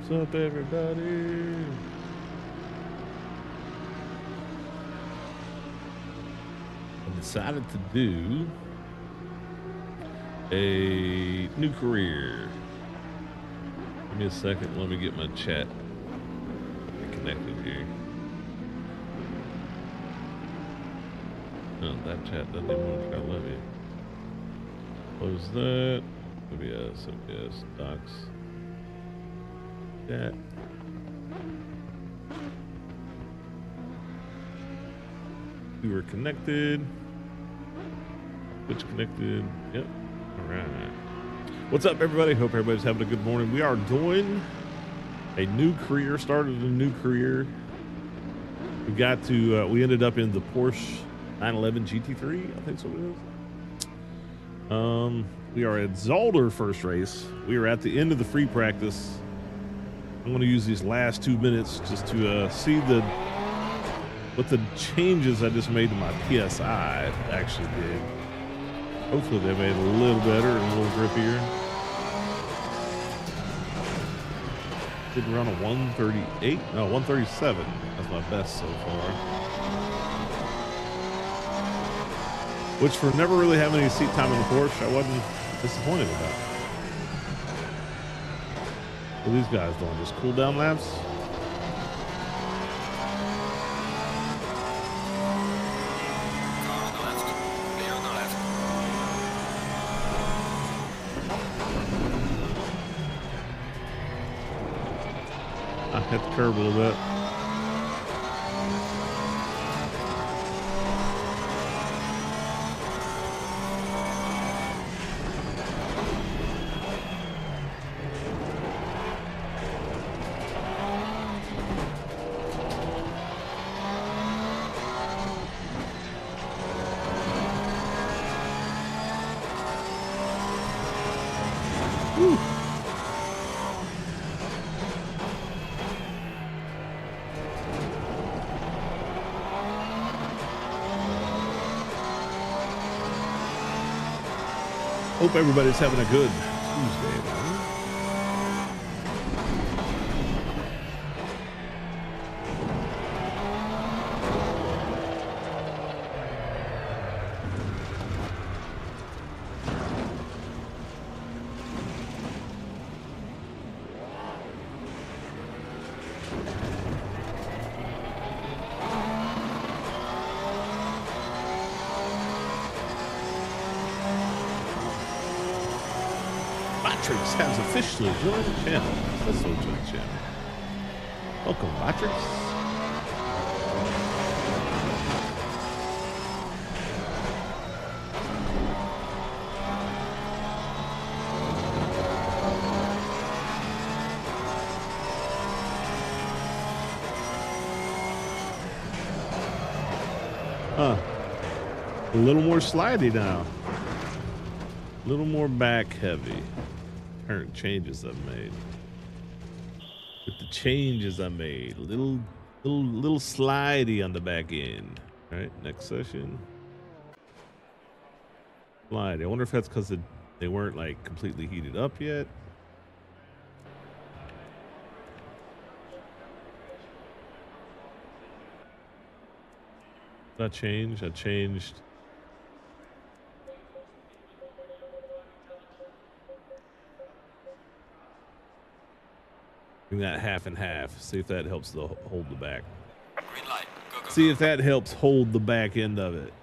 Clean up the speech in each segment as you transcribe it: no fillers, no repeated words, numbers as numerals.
What's up, everybody? I decided to do a new career. Give me a second. Let me get my chat connected here. No, that chat doesn't even want to let me. Close that. OBS, docs. Chat. We were connected. Twitch connected. Yep. All right. What's up, everybody? Hope everybody's having a good morning. We are doing a new career. Started a new career. We got to. We ended up in the Porsche 911 GT3. I think so it is. We are at Zolder first race. We are at the end of the free practice. I'm going to use these last 2 minutes just to see what the changes I just made to my PSI actually did. Hopefully they made it a little better and a little grippier. Did run a 138? No, 137. That's my best so far. Which for never really having any seat time in the Porsche, I wasn't disappointed about. What are these guys doing? Just cool down laps? I hit the curb a little bit. Whew. Hope everybody's having a good Tuesday, man. Matrix has officially joined the channel. Let's go to the channel. Welcome, Matrix. A little more slidey now. A little more back heavy. Current changes I've made. With the changes I made, little slidey on the back end. All right, next session. Slidey. I wonder if that's because they weren't like completely heated up yet. Did I change? I changed. That half and half. See if that helps hold the back. Green light. Go. See if that helps hold the back end of it.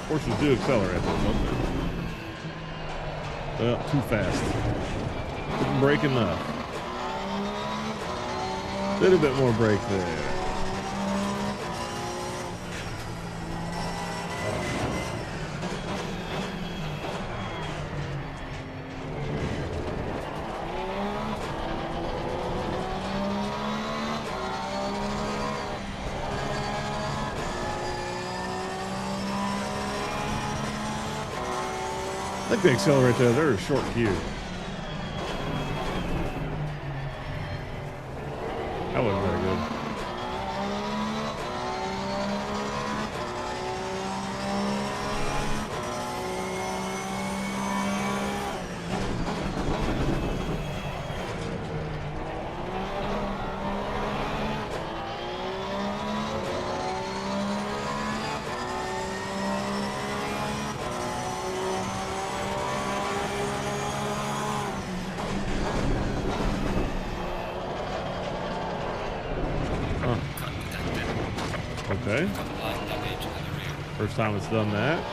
Porsches do accelerate those, don't they? Well, too fast. Didn't brake enough. Did a bit more brake there. I think they accelerate there. They're a short queue. That wasn't very good. Okay. First time it's done that.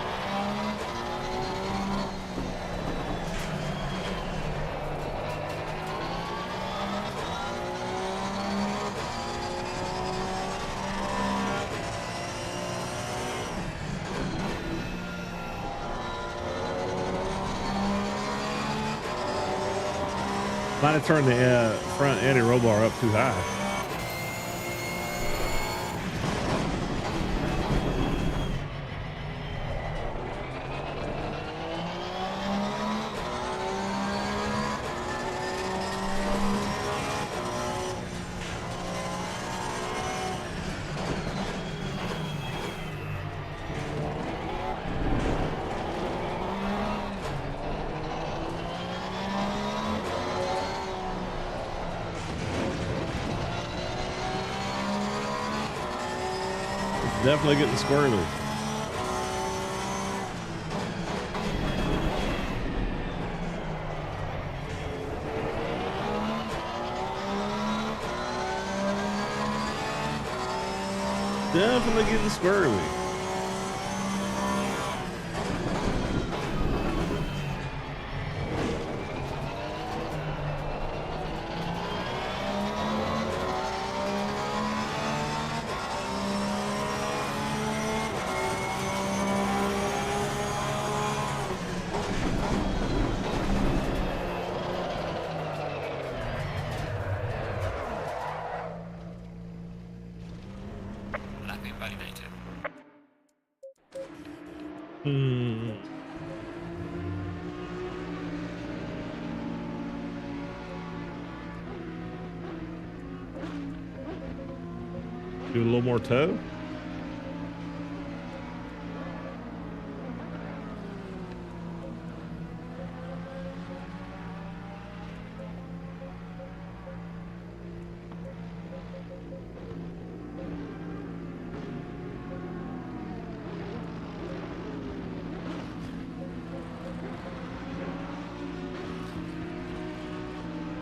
Might have turned the front anti-roll bar up too high. Definitely getting squirrely. Definitely getting squirrely. Do a little more toe.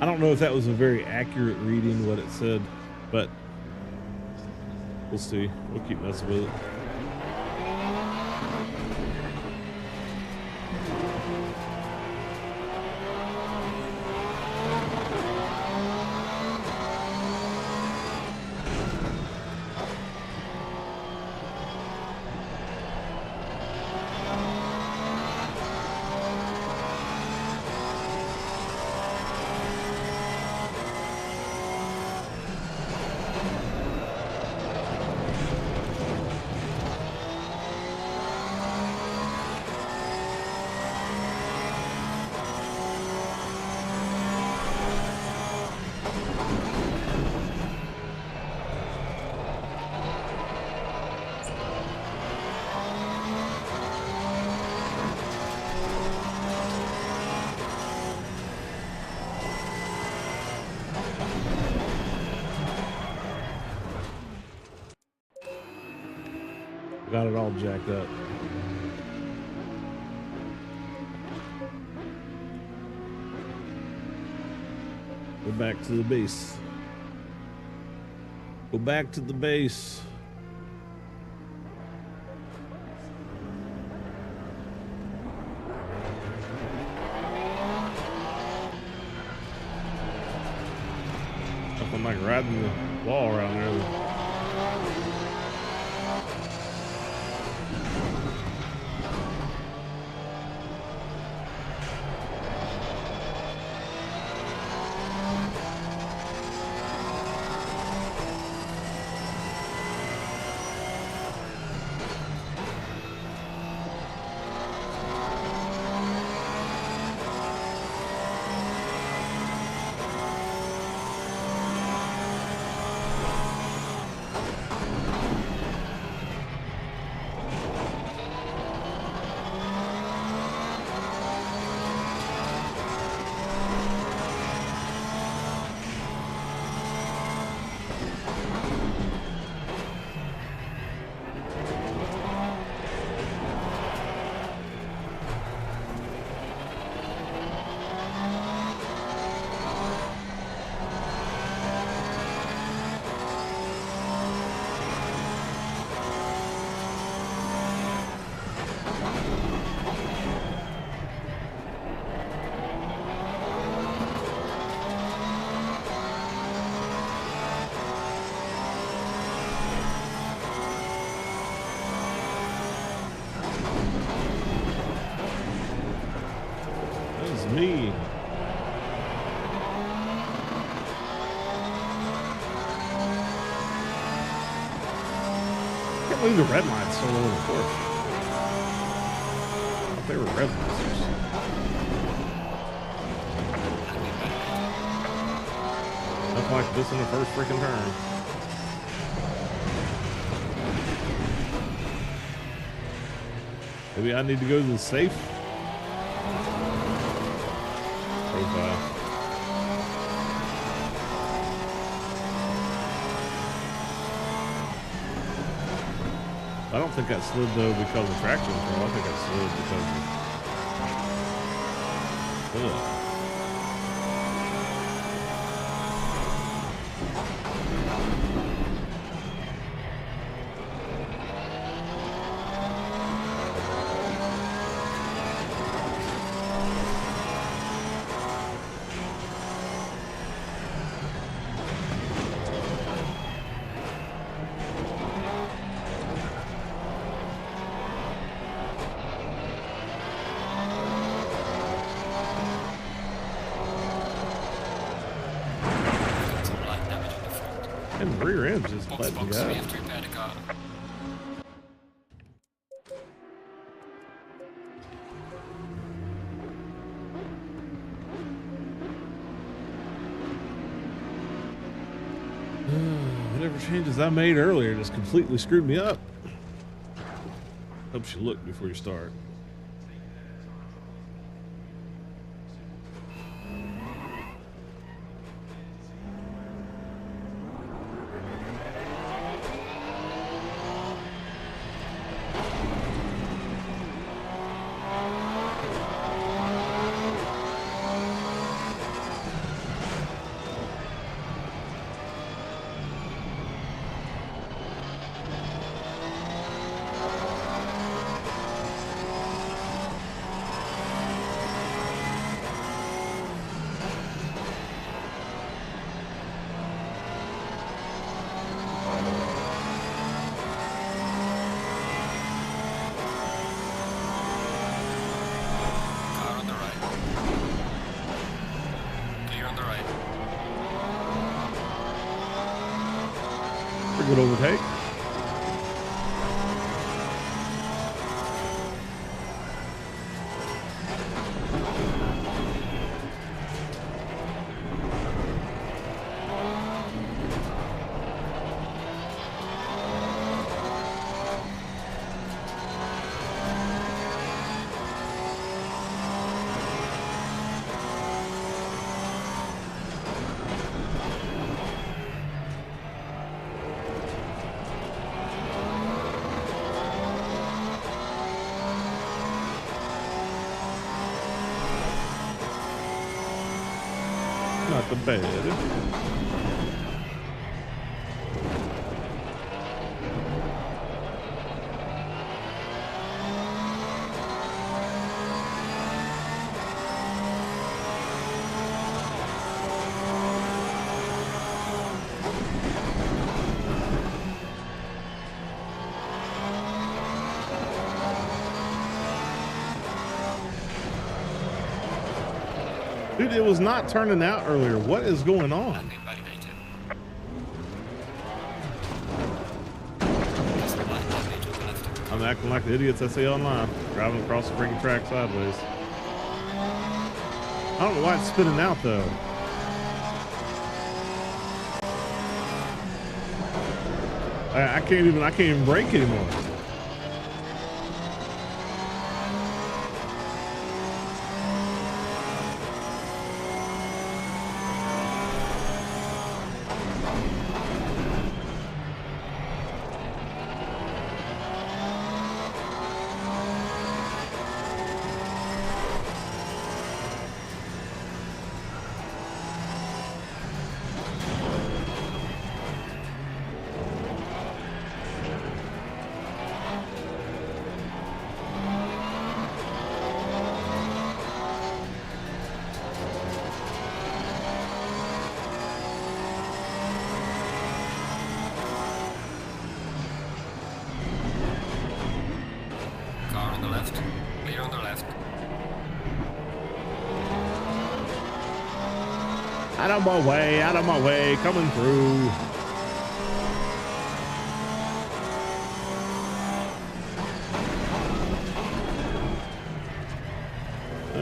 I don't know if that was a very accurate reading what it said, but we'll see. We'll keep messing with it. Got it all jacked up. Go back to the base. Go back to the base. Nothing like riding the wall around there. can't believe the red line's still over the course. I thought they were red monsters. Nothing like this in the first freaking turn. Maybe I need to go to the safe profile. I don't think that slid though because of traction control. I think that slid because of. And the rear end's just letting me go. We have to repair the car. Whatever changes I made earlier just completely screwed me up. Helps you look before you start. Good overtake. Not the bad. Dude, it was not turning out earlier. What is going on? I'm acting like the idiots I see online, driving across the freaking track sideways. I don't know why it's spinning out though. I can't even brake anymore. Out of my way, coming through.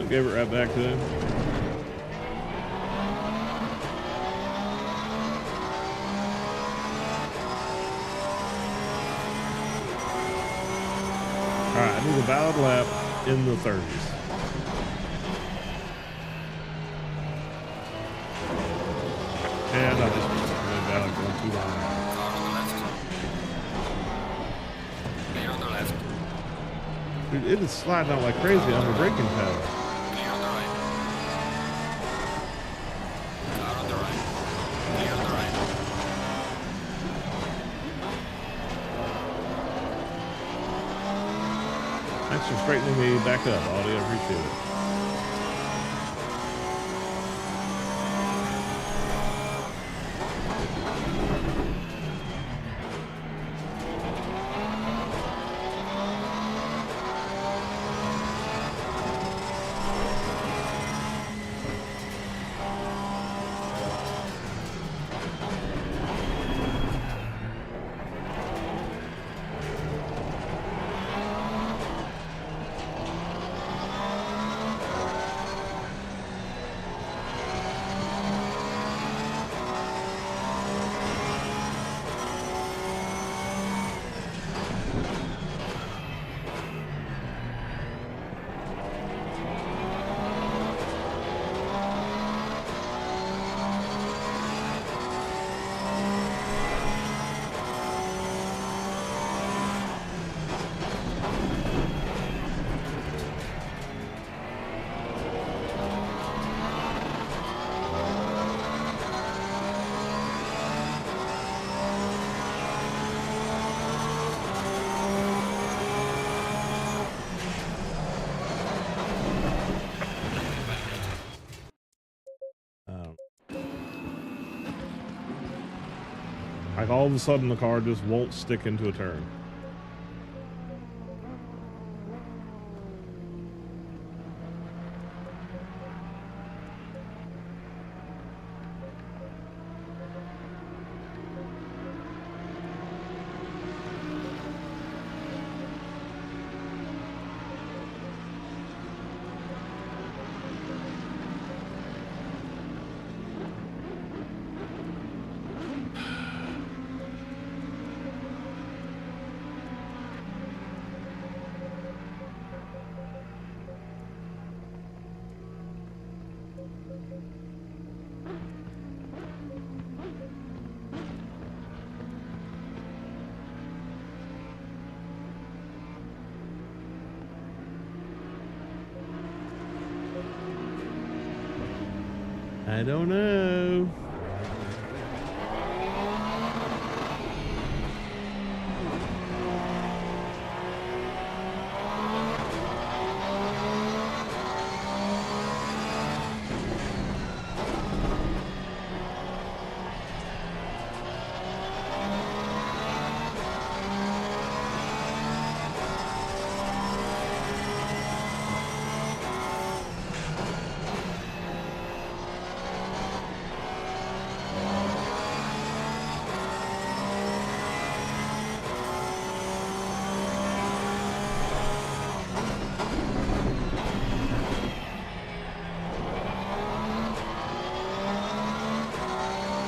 Gave it right back to him. All right, I need a valid lap in the 30s. And I just went valid going too long. Clear on the left. Dude, it is sliding out like crazy on the braking pedal. Clear on the right. Car on the right. Clear on the right. Thanks for straightening me back up, Audie. I appreciate it. Like all of a sudden the car just won't stick into a turn. I don't know.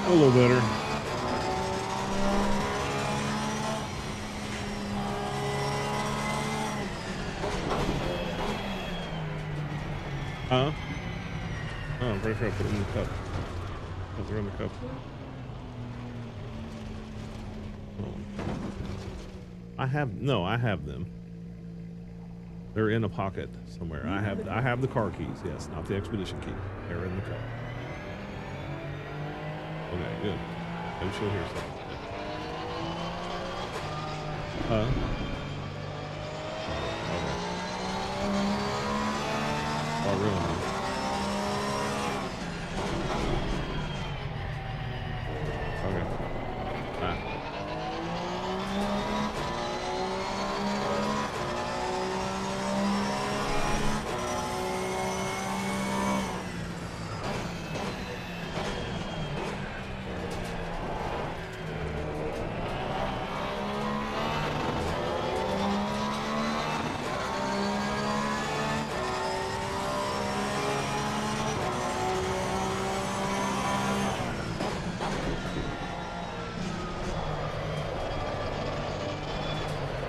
A little better. Huh? Oh, I'm pretty sure I put it in the cup. Put it in the cup. Oh. I have them. They're in a pocket somewhere. I have the car keys. Yes, not the expedition key. They're in the cup. Okay, good. Maybe she'll hear something. Okay. Oh, really? Okay. Ah.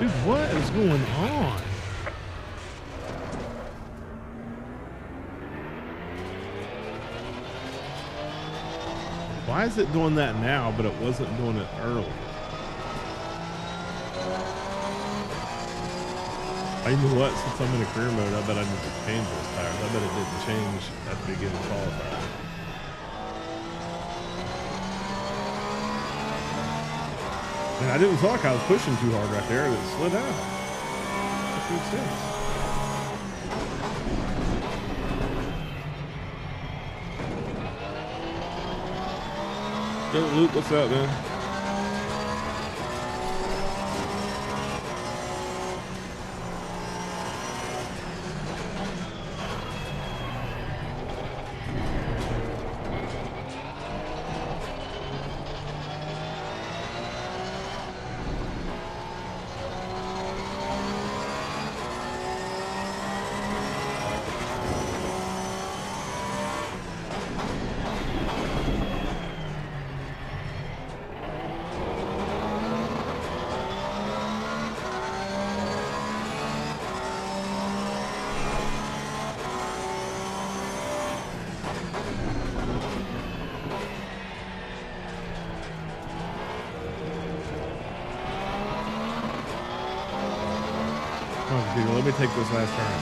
Dude, what is going on? Why is it doing that now, but it wasn't doing it earlier? You know what? Since I'm in a career mode, I bet I need to change those tires. I bet it didn't change at the beginning of qualifying. And I didn't feel like I was pushing too hard right there. It slid out. That makes sense. Yo, Luke, what's up, man? Let me take this last turn.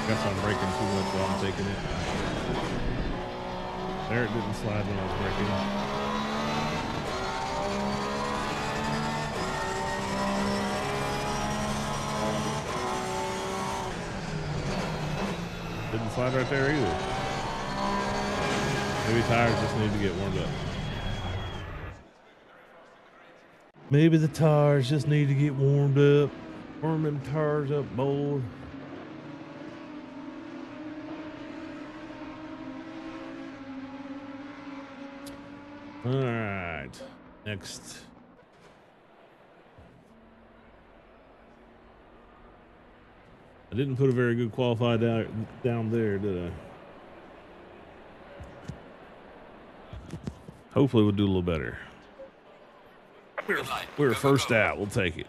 Guess I'm braking too much while I'm taking it. There, it didn't slide when I was braking. Didn't slide right there either. Maybe tires just need to get warmed up. Maybe the tires just need to get warmed up. Warm them tires up, boy. All right, next. I didn't put a very good qualified down there, did I? Hopefully we'll do a little better. We're first out. We'll take it.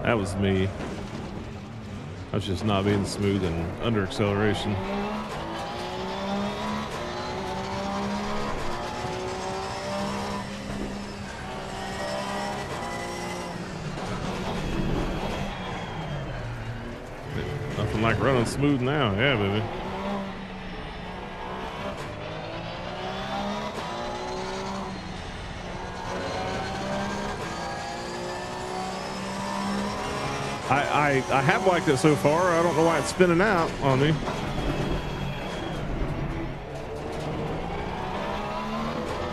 That was me. I was just not being smooth and under acceleration. Nothing like running smooth now. Yeah, baby. I have liked it so far. I don't know why it's spinning out on me.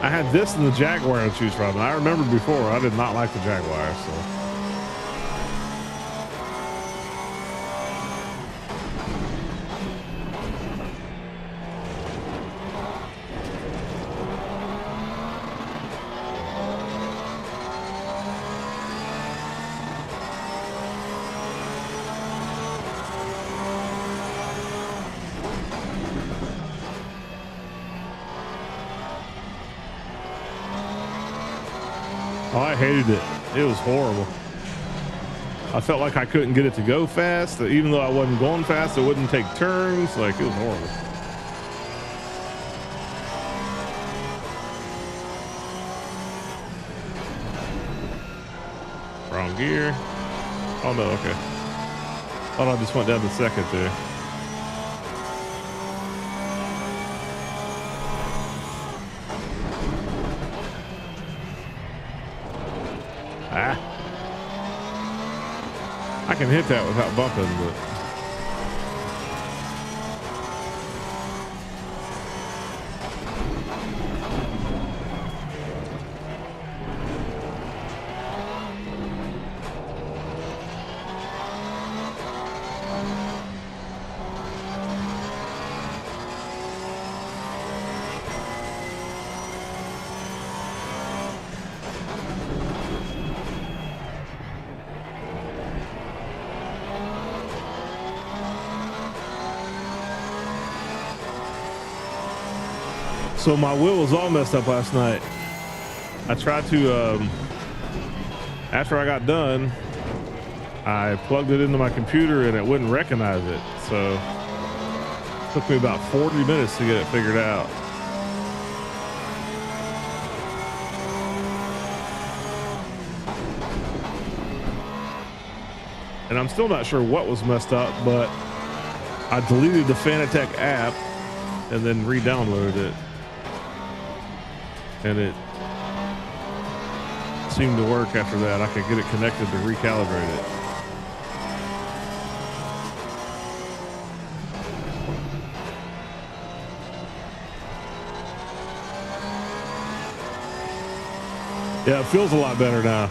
I had this and the Jaguar to choose from. And I remember before I did not like the Jaguar, so. Oh, I hated it. It was horrible. I felt like I couldn't get it to go fast. Even though I wasn't going fast, it wouldn't take turns. Like, it was horrible. Wrong gear. Oh no, okay. Thought I just went down to second there. Ah. I can hit that without bumping, but so my wheel was all messed up last night. I tried to, after I got done, I plugged it into my computer and it wouldn't recognize it. So it took me about 40 minutes to get it figured out. And I'm still not sure what was messed up, but I deleted the Fanatec app and then re-downloaded it. And it seemed to work after that. I could get it connected to recalibrate it. Yeah, it feels a lot better now.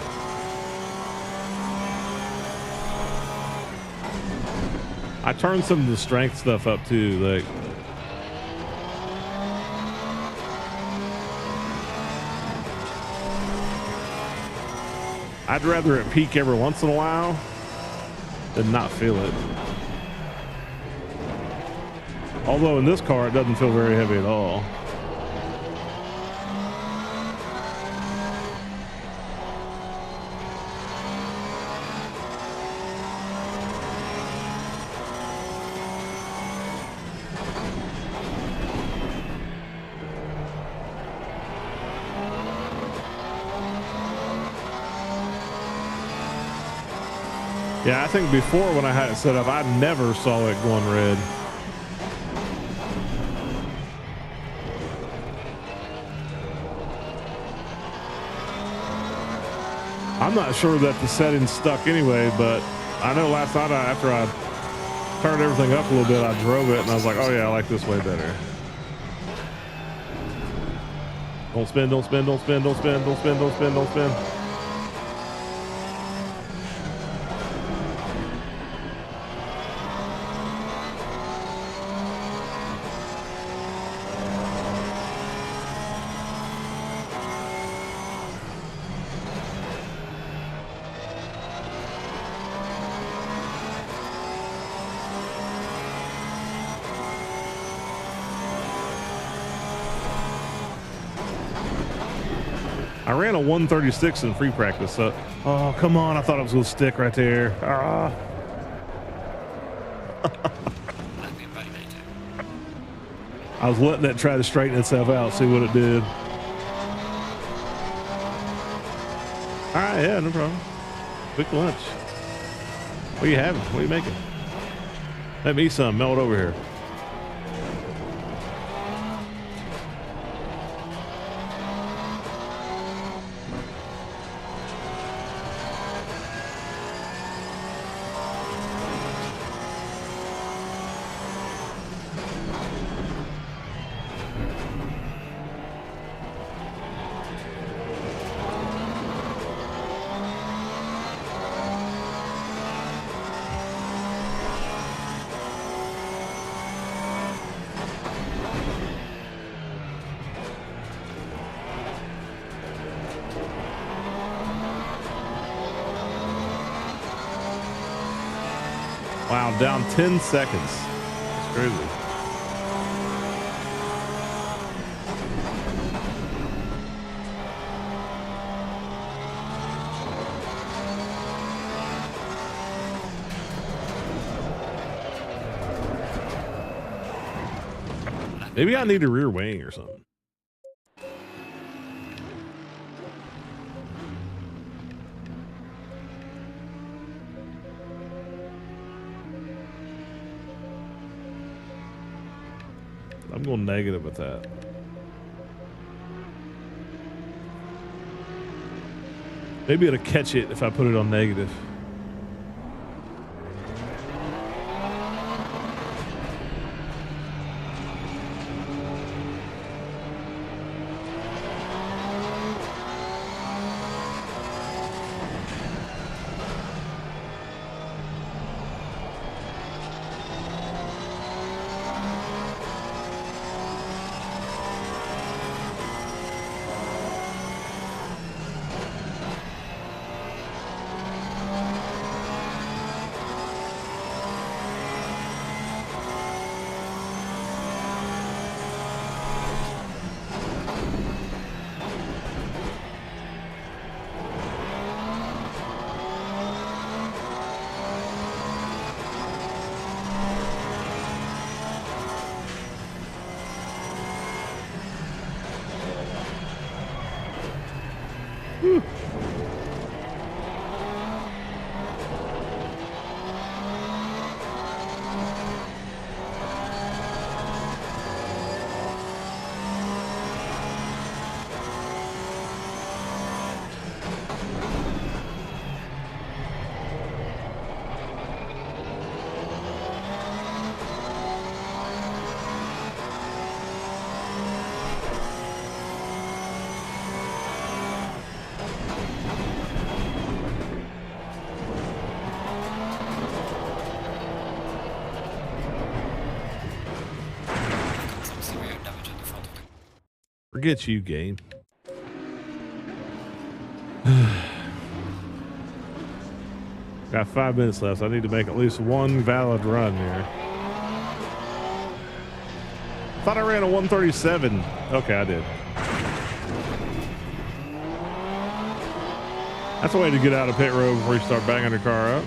I turned some of the strength stuff up too, like I'd rather it peak every once in a while than not feel it. Although in this car, it doesn't feel very heavy at all. Yeah, I think before when I had it set up, I never saw it going red. I'm not sure that the settings stuck anyway, but I know last night after I turned everything up a little bit, I drove it and I was like, oh yeah, I like this way better. Don't spin, don't spin, don't spin, don't spin, don't spin, don't spin, don't spin. I ran a 136 in free practice, so oh come on! I thought it was gonna stick right there. Ah. I was letting that try to straighten itself out, see what it did. All right, yeah, no problem. Quick lunch. What are you having? What are you making? Let me eat some. Melt over here. Wow, down 10 seconds. That's crazy. Maybe I need a rear wing or something. I'm going negative with that. Maybe it'll catch it if I put it on negative. Some severe damage on the front of the Forget you, game. Got 5 minutes left. I need to make at least one valid run here. Thought I ran a 137. Okay, I did. That's a way to get out of pit road before you start banging your car up.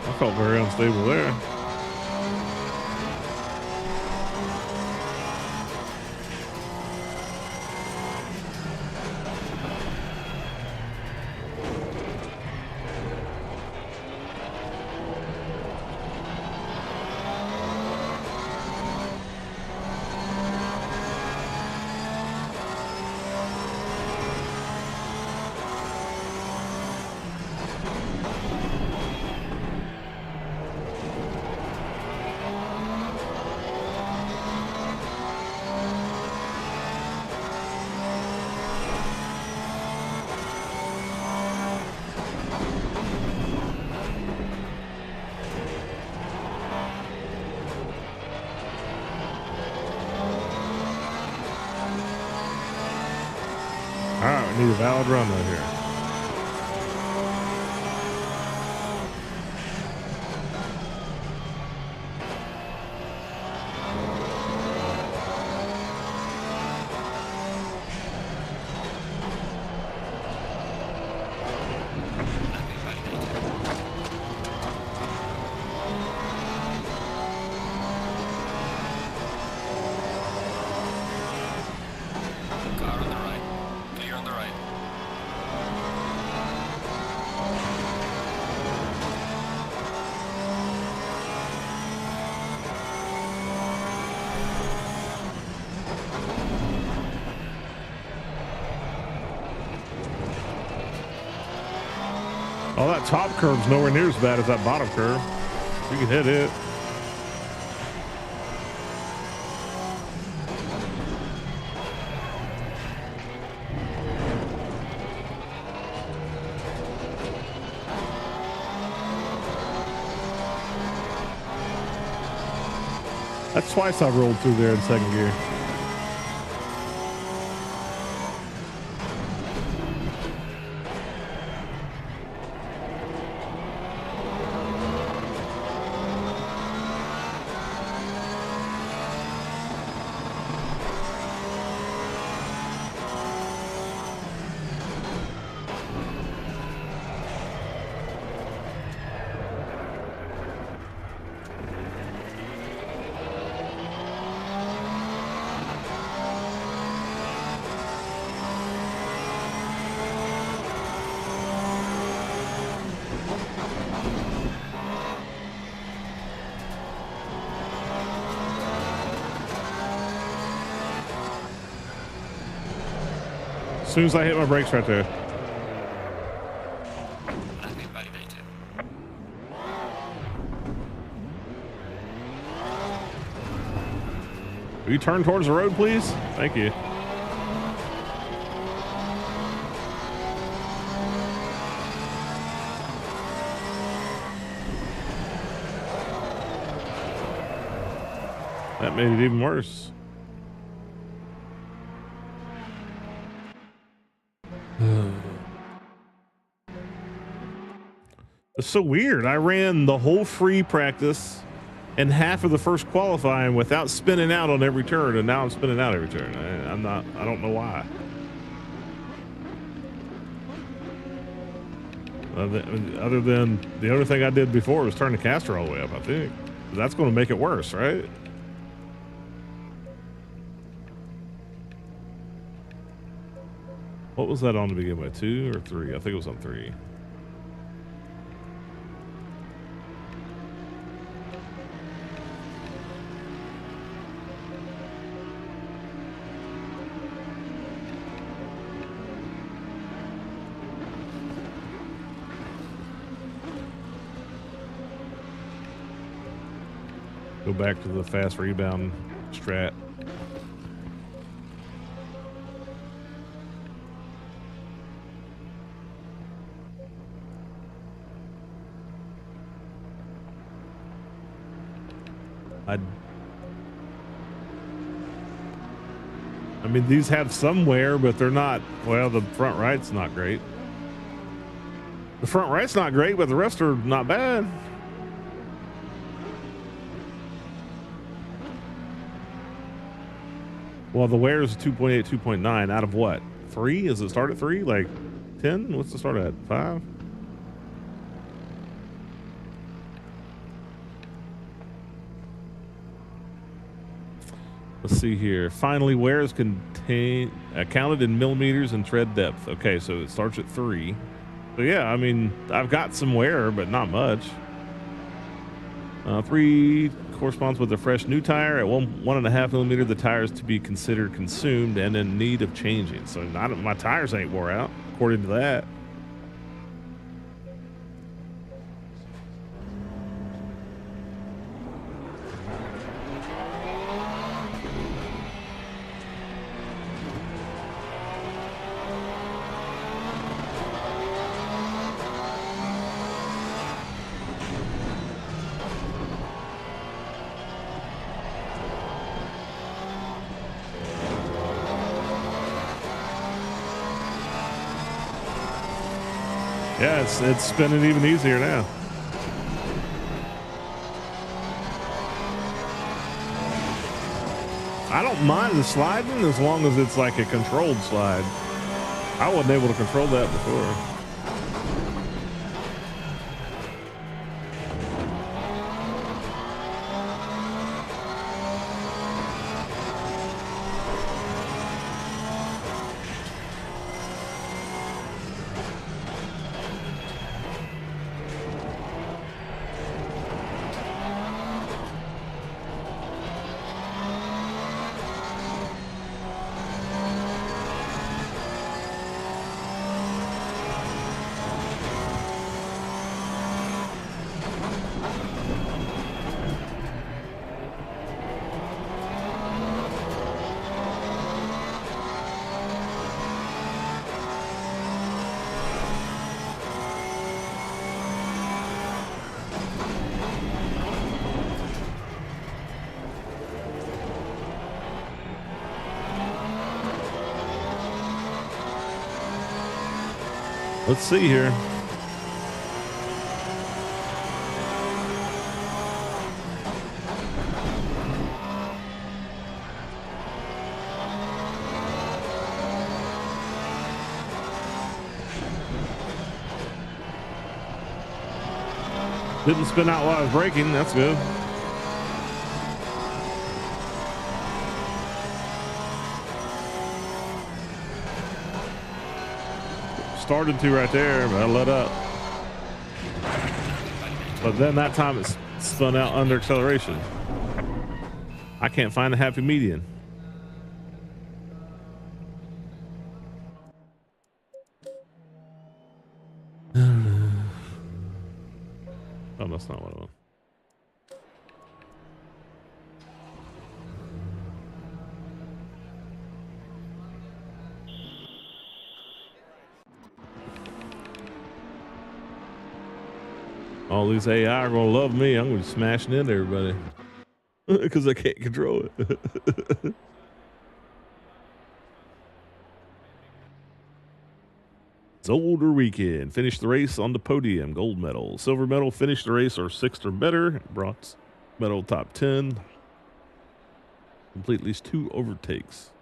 I felt very unstable there. All right, we need a valid run right here. car on the right. Clear on the right. Oh, that top curve's nowhere near as bad as that bottom curve. You can hit it. That's twice I've rolled through there in second gear. As soon as I hit my brakes right there. I've been validated. Will you turn towards the road, please? Thank you. That made it even worse. It's so weird. I ran the whole free practice and half of the first qualifying without spinning out on every turn, and now I'm spinning out every turn. I don't know why. Other than the other thing I did before was turn the caster all the way up, I think. That's going to make it worse, right? What was that on to begin with? 2 or 3? I think it was on 3. Go back to the fast rebound strat. I mean, these have somewhere, but they're not. Well, the front right's not great. The front right's not great, but the rest are not bad. Well, the wear is 2.8, 2.9 out of what? 3? Does it start at 3? Like 10? What's the start at? 5? Let's see here. Finally, wear is counted in millimeters and tread depth. Okay, so it starts at 3. So yeah, I mean, I've got some wear, but not much. 3 corresponds with a fresh new tire. At 1.5 millimeter, the tire is to be considered consumed and in need of changing. So my tires ain't wore out, according to that. Yeah, it's spinning even easier now. I don't mind the sliding as long as it's like a controlled slide. I wasn't able to control that before. Let's see here. Didn't spin out while I was braking. That's good. Started to right there, but I let up. But then that time it spun out under acceleration. I can't find a happy median. Oh, that's not what I want. All these AI are gonna love me. I'm gonna be smashing into everybody because I can't control it. Zolder weekend. Finished the race on the podium. Gold medal. Silver medal. Finished the race or 6th or better. Bronze medal top 10. Complete at least 2 overtakes.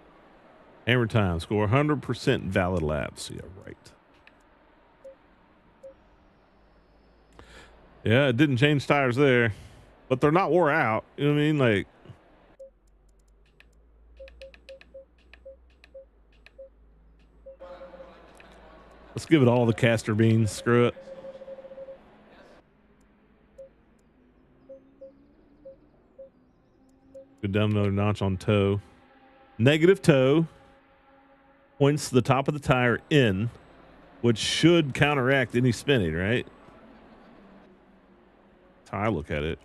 Hammer time. Score 100% valid laps. Yeah, right. Yeah, it didn't change tires there. But they're not wore out. You know what I mean? Like, let's give it all the castor beans. Screw it. Go down another notch on toe. Negative toe points the top of the tire in, which should counteract any spinning, right? That's how I look at it.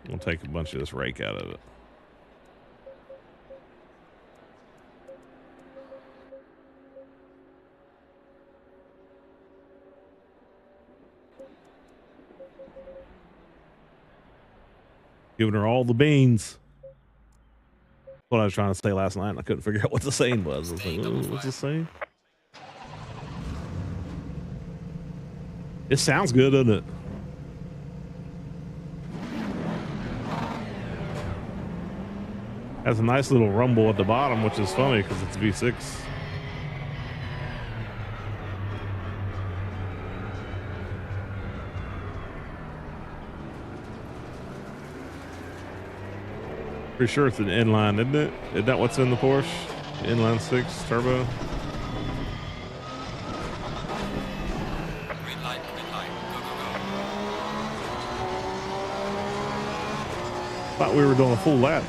We'll take a bunch of this rake out of it. Giving her all the beans. That's what I was trying to say last night. And I couldn't figure out what the saying was. I was like, oh, what's the saying? It sounds good, doesn't it? Has a nice little rumble at the bottom, which is funny because it's V6. Pretty sure it's an inline, isn't it? Isn't that what's in the Porsche? Inline 6 turbo. Green light, go, go, go. Thought we were doing a full lap.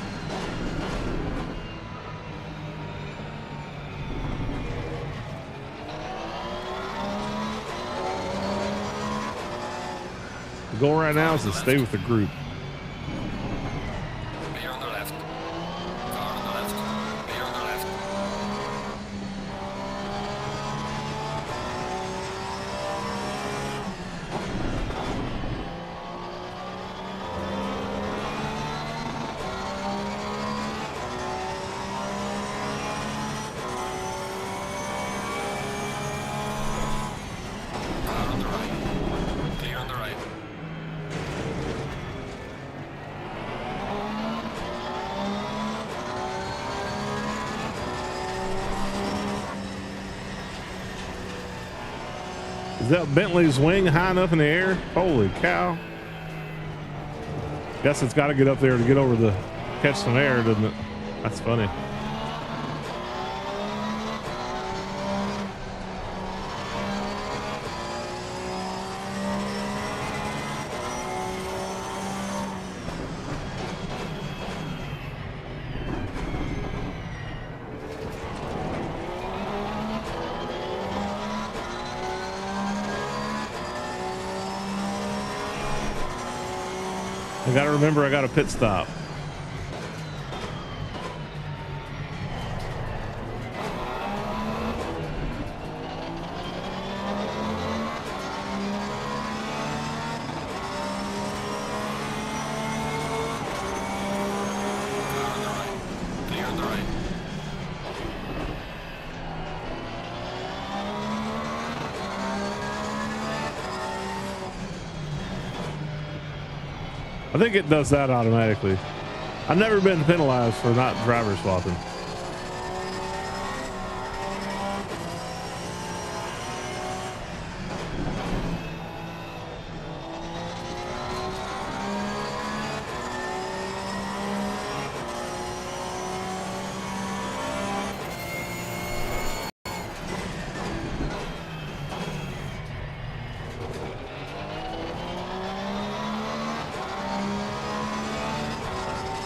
The goal right now is to stay with the group. Beer on the left. Car on the left. Beer on the left. Car on the right. Clear on the right. Is that Bentley's wing high enough in the air? Holy cow. Guess it's got to get up there to get over the catch some air, doesn't it? That's funny. I gotta remember I got a pit stop. Car on the right. Clear on the right. I think it does that automatically. I've never been penalized for not driver swapping.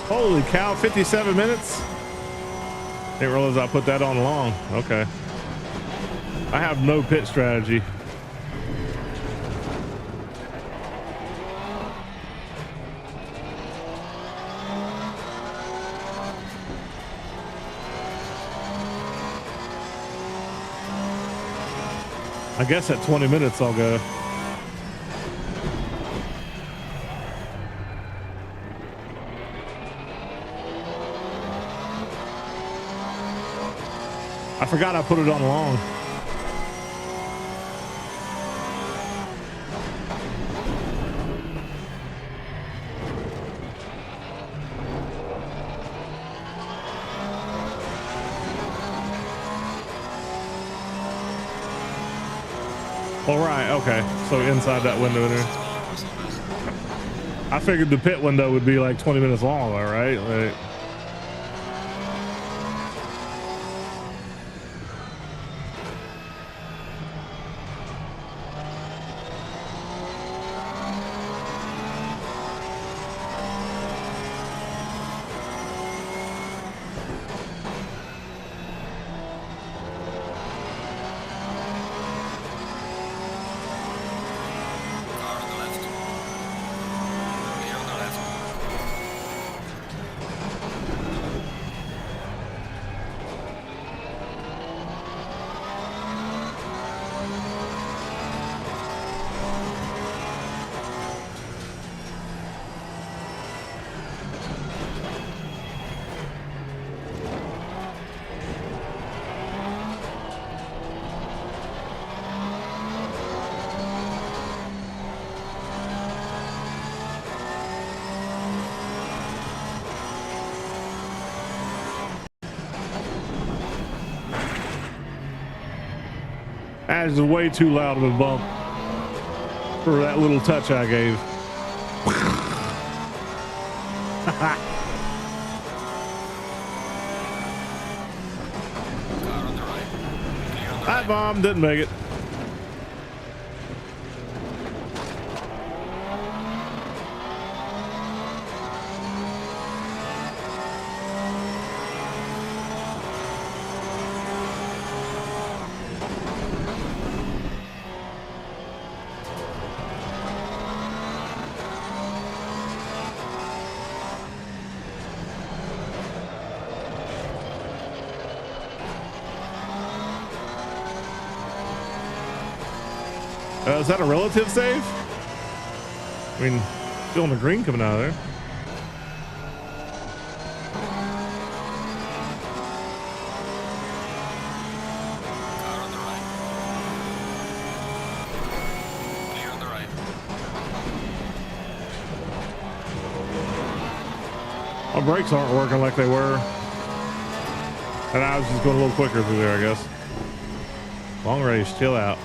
Holy cow, 57 minutes. Didn't realize I put that on long. Okay. I have no pit strategy. I guess at 20 minutes I'll go. I forgot I put it on long. All right, okay. So inside that window there. I figured the pit window would be like 20 minutes long, all right? Like, Car on the left. Clear on the left. that is way too loud of a bump for that little touch I gave. Car on the right. Clear on the That right. bomb didn't make it. Is that a relative save? I mean, still in the green coming out of there. Car on the right. Clear on the right. My brakes aren't working like they were. And I was just going a little quicker through there, I guess. Long race, chill out.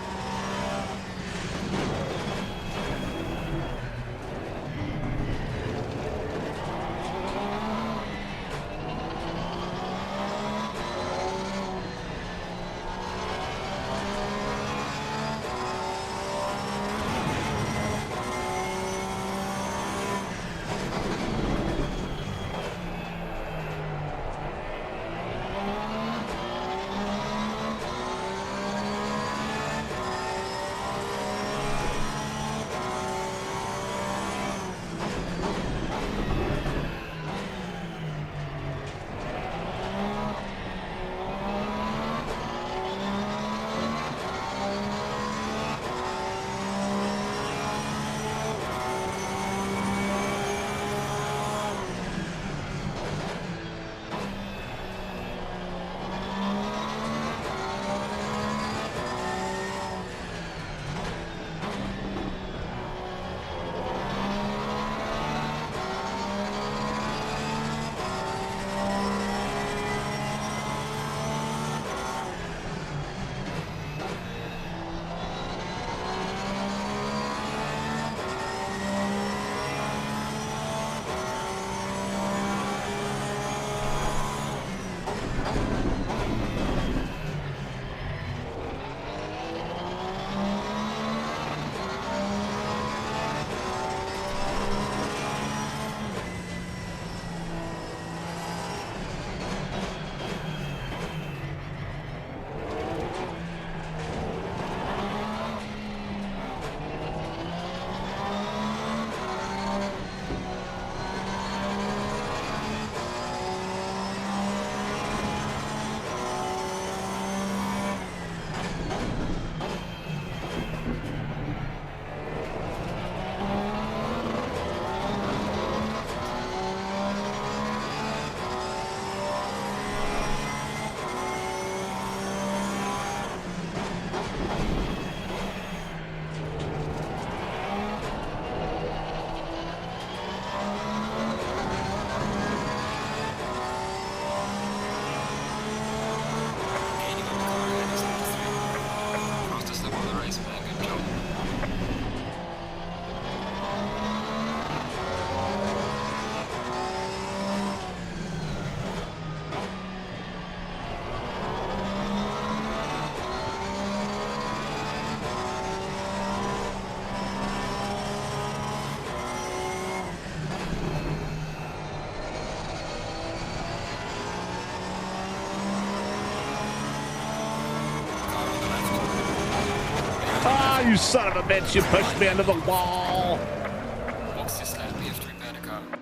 You son of a bitch, you pushed me into the wall. What's this BF3 Bandicoot?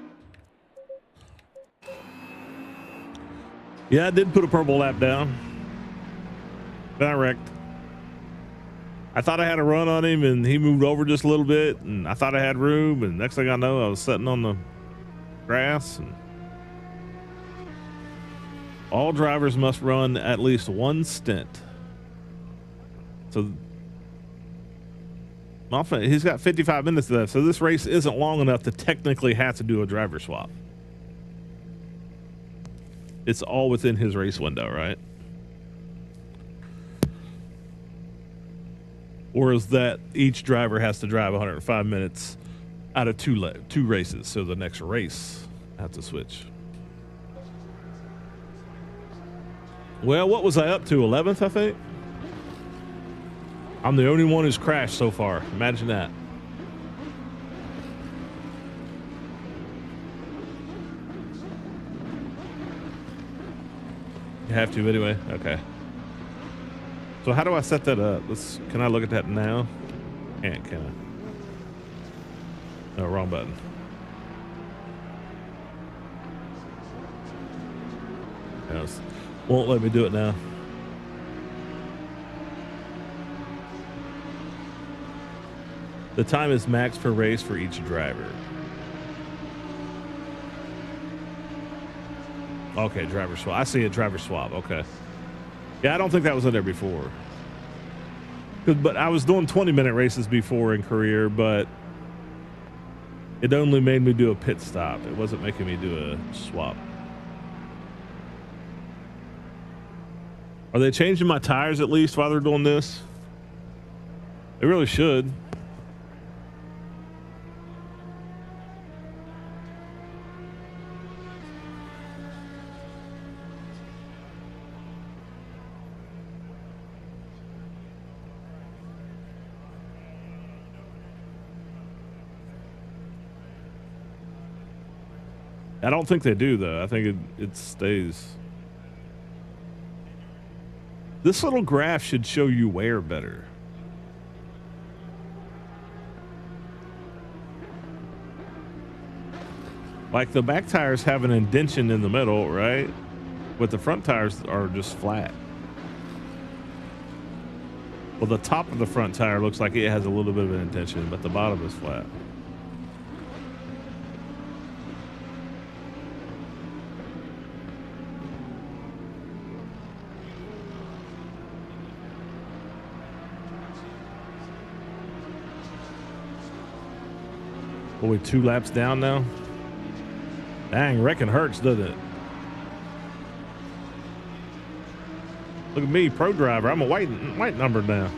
Yeah, I did put a purple lap down. Then I wrecked. I thought I had a run on him and he moved over just a little bit and I thought I had room, and next thing I know I was sitting on the grass. And all drivers must run at least one stint. So he's got 55 minutes left, so this race isn't long enough to technically have to do a driver swap. It's all within his race window, right? Or is that each driver has to drive 105 minutes out of two races, so the next race I have to switch. Well, what was I up to? 11th, I think? I'm the only one who's crashed so far. Imagine that. You have to anyway? Okay. So how do I set that up? Can I look at that now? Can I? No, wrong button. Yes. Won't let me do it now. The time is max per race for each driver. Okay, driver swap. I see a driver swap. Okay. Yeah, I don't think that was in there before. But I was doing 20-minute races before in career, but it only made me do a pit stop. It wasn't making me do a swap. Are they changing my tires at least while they're doing this? They really should. I don't think they do, though. I think it stays. This little graph should show you wear better. Like the back tires have an indentation in the middle, right? But the front tires are just flat. Well, the top of the front tire looks like it has a little bit of an indentation, but the bottom is flat. Are we 2 laps down now? Dang, wrecking hurts, doesn't it? Look at me, pro driver. I'm a white number now.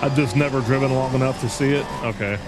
I've just never driven long enough to see it. Okay.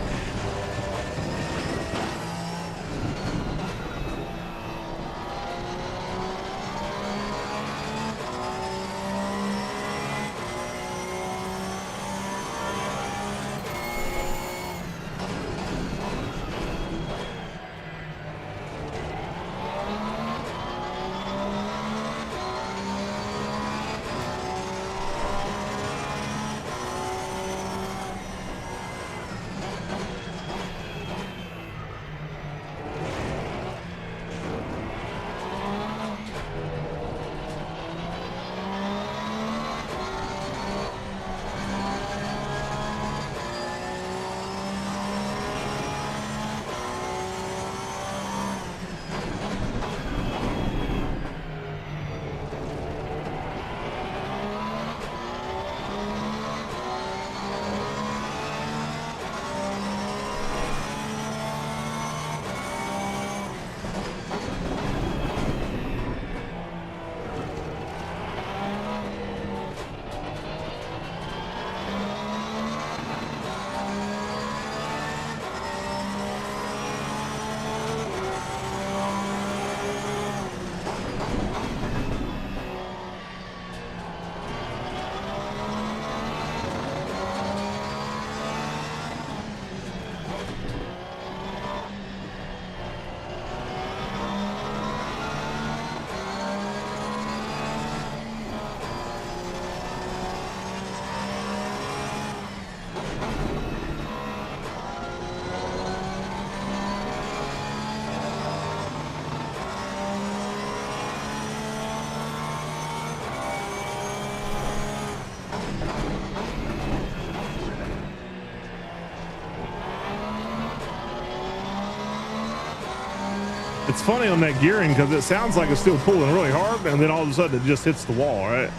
It's funny on that gearing because it sounds like it's still pulling really hard, and then all of a sudden it just hits the wall, right?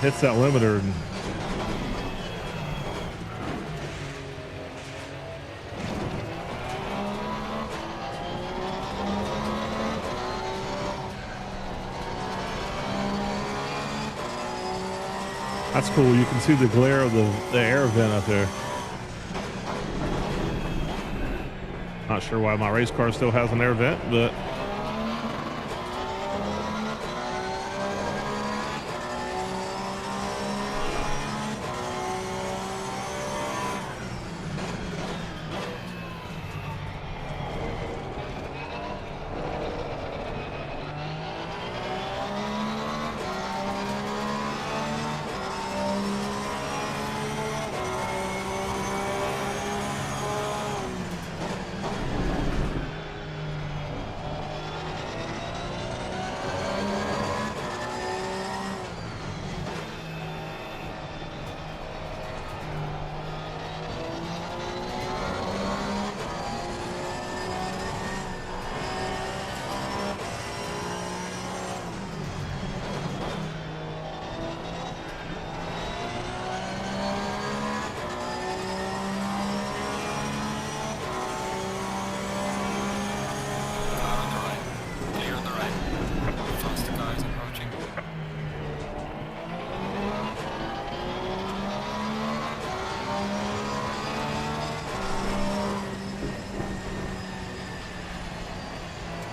Hits that limiter. And that's cool. You can see the glare of the air vent up there. Not sure why my race car still has an air vent, but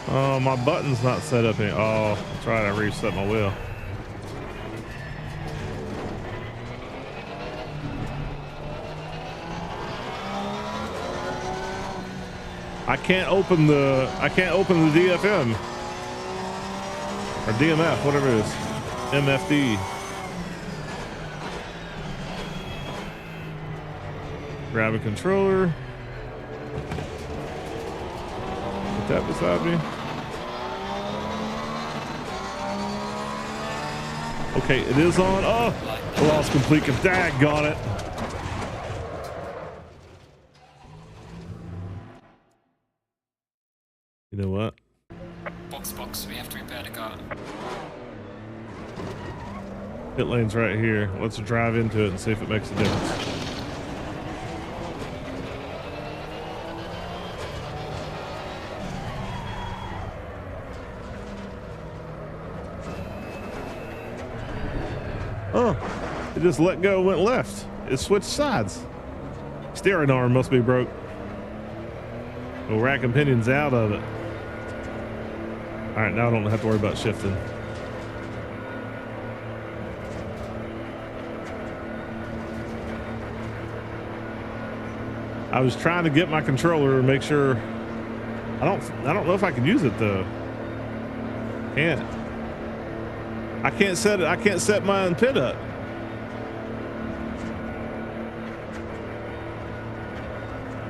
oh, my button's not set up any. Oh, that's right. I reset my wheel. I can't open the DFM or DMF, whatever it is. MFD. Grab a controller. Put that beside me. Okay, it is on. Oh, I lost complete. Daggone it. You know what? Box, we have to repair the car. Pit lane's right here. Let's drive into it and see if it makes a difference. Oh, it just let go, went left. It switched sides. Steering arm must be broke. We'll rack and pinions out of it. All right, now I don't have to worry about shifting. I was trying to get my controller and make sure. I don't know if I can use it though. Can't. I can't set my pit up.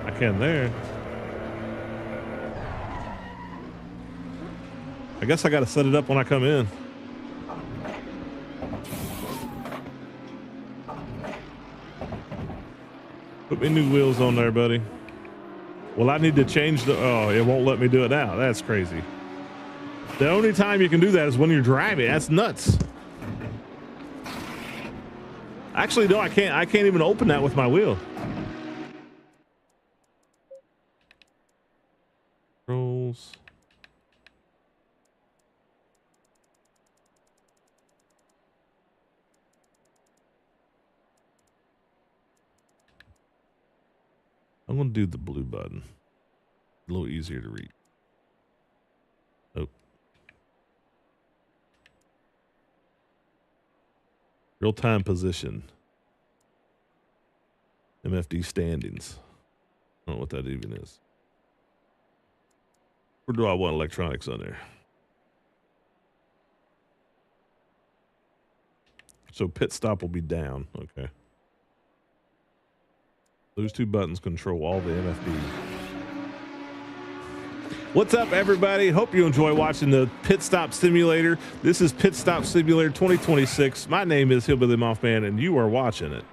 I can there. I guess I got to set it up when I come in. Put me new wheels on there, buddy. Well, I need to change the, oh, it won't let me do it now. That's crazy. The only time you can do that is when you're driving. That's nuts. Actually, no, I can't even open that with my wheel. Controls. I'm going to do the blue button. A little easier to read. Oh. Real-time position. MFD standings. I don't know what that even is. Or do I want electronics on there? So pit stop will be down. Okay. Those two buttons control all the MFD. What's up, everybody? Hope you enjoy watching the Pit Stop Simulator. This is Pit Stop Simulator 2026. My name is Hillbilly Mothman, and you are watching it.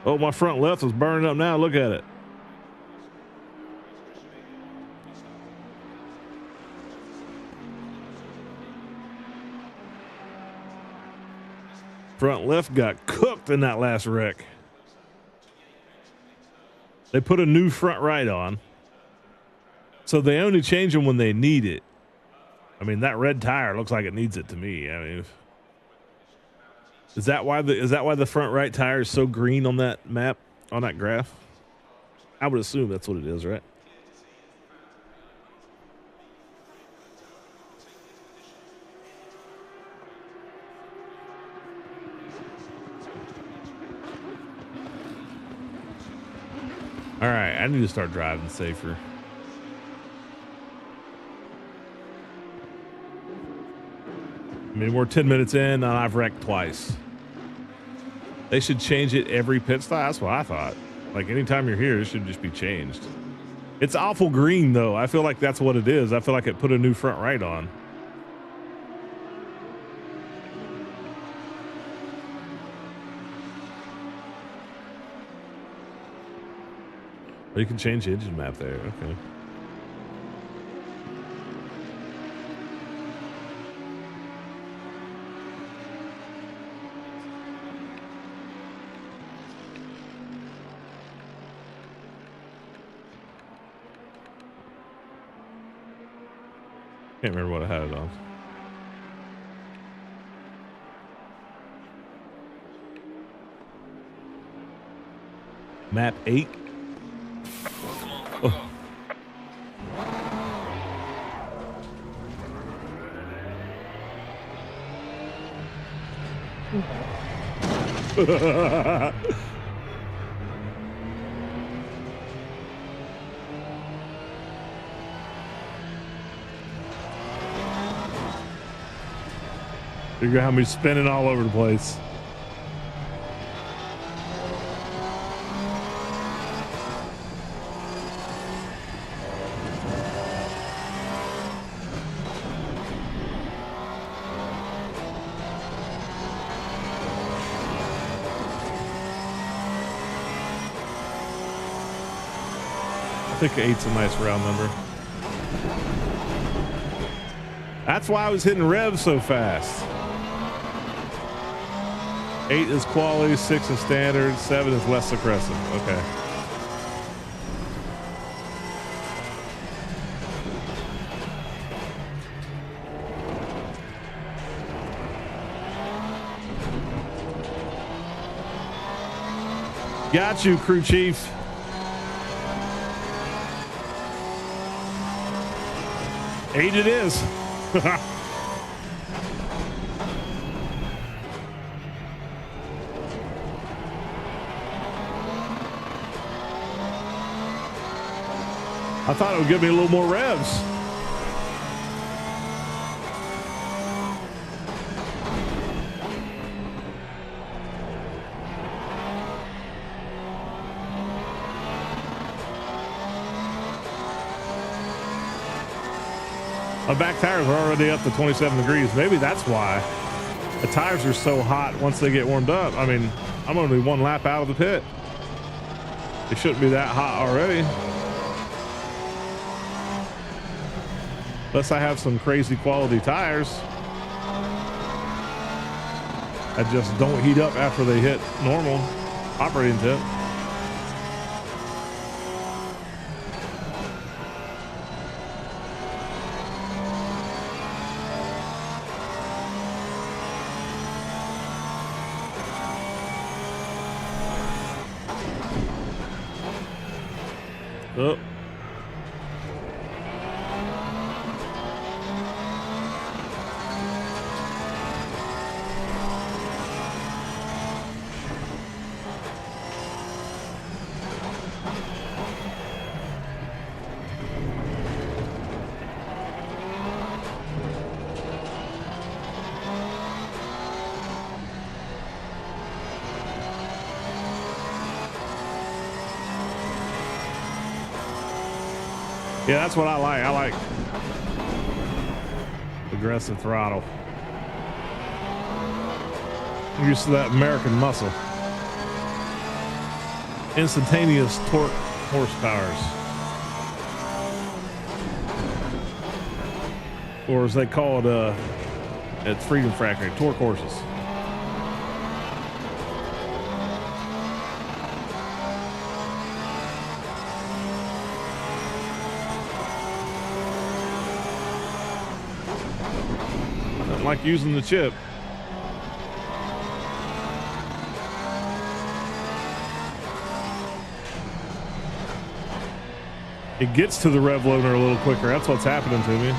Oh, my front left is burning up now. Look at it. Front left got cooked in that last wreck. They put a new front right on. So they only change them when they need it. I mean, that red tire looks like it needs it to me. I mean, is that why the front right tire is so green on that map, on that graph? I would assume that's what it is, right? All right, I need to start driving safer. I mean, we're 10 minutes in and I've wrecked twice. They should change it every pit stop. That's what I thought. Like anytime you're here, it should just be changed. It's awful green though. I feel like that's what it is. I feel like it put a new front right on. You can change the engine map there. Okay. Can't remember what I had it on. Map 8. Oh. You got me spinning all over the place. I think 8's a nice round number. That's why I was hitting revs so fast. 8 is quality, 6 is standard, 7 is less aggressive. Okay. Got you, crew chief. Eight it is. I thought it would give me a little more revs. My back tires are already up to 27 degrees. Maybe that's why the tires are so hot once they get warmed up. I mean, I'm only one lap out of the pit. It shouldn't be that hot already. Unless I have some crazy quality tires that just don't heat up after they hit normal operating temp. Oh. Yeah, that's what I like. I like aggressive throttle. I'm used to that American muscle. Instantaneous torque horsepowers. Or as they call it at Freedom Factory, torque horses. Nothing like using the chip. It gets to the rev loader a little quicker. That's what's happening to me.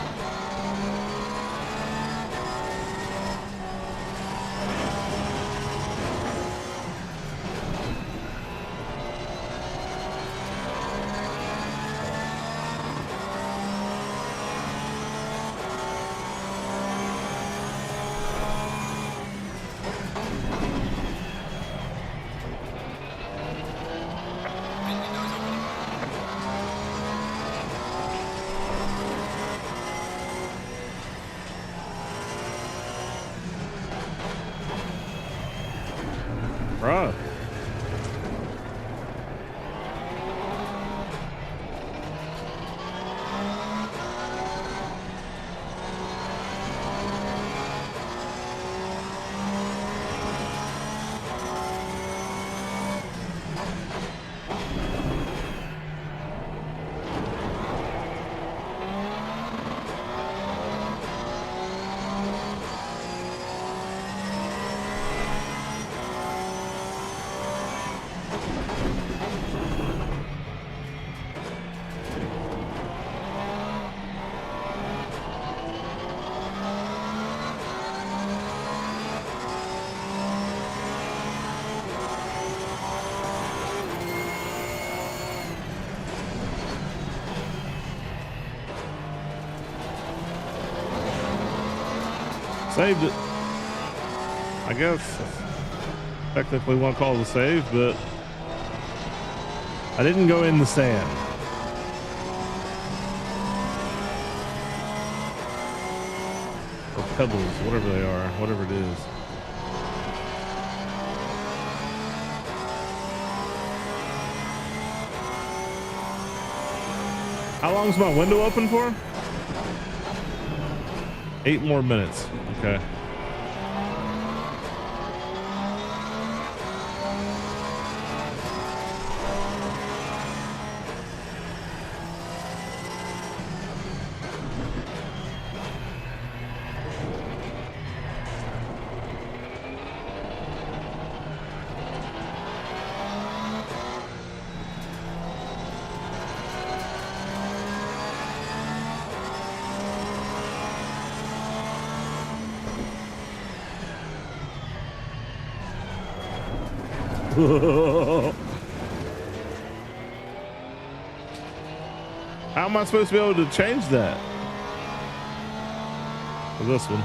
Bruh. Saved it. I guess technically want to call it a save, but I didn't go in the sand. Or pebbles, whatever they are, whatever it is. How long's my window open for? 8 more minutes. Okay. How am I supposed to be able to change that? For this one.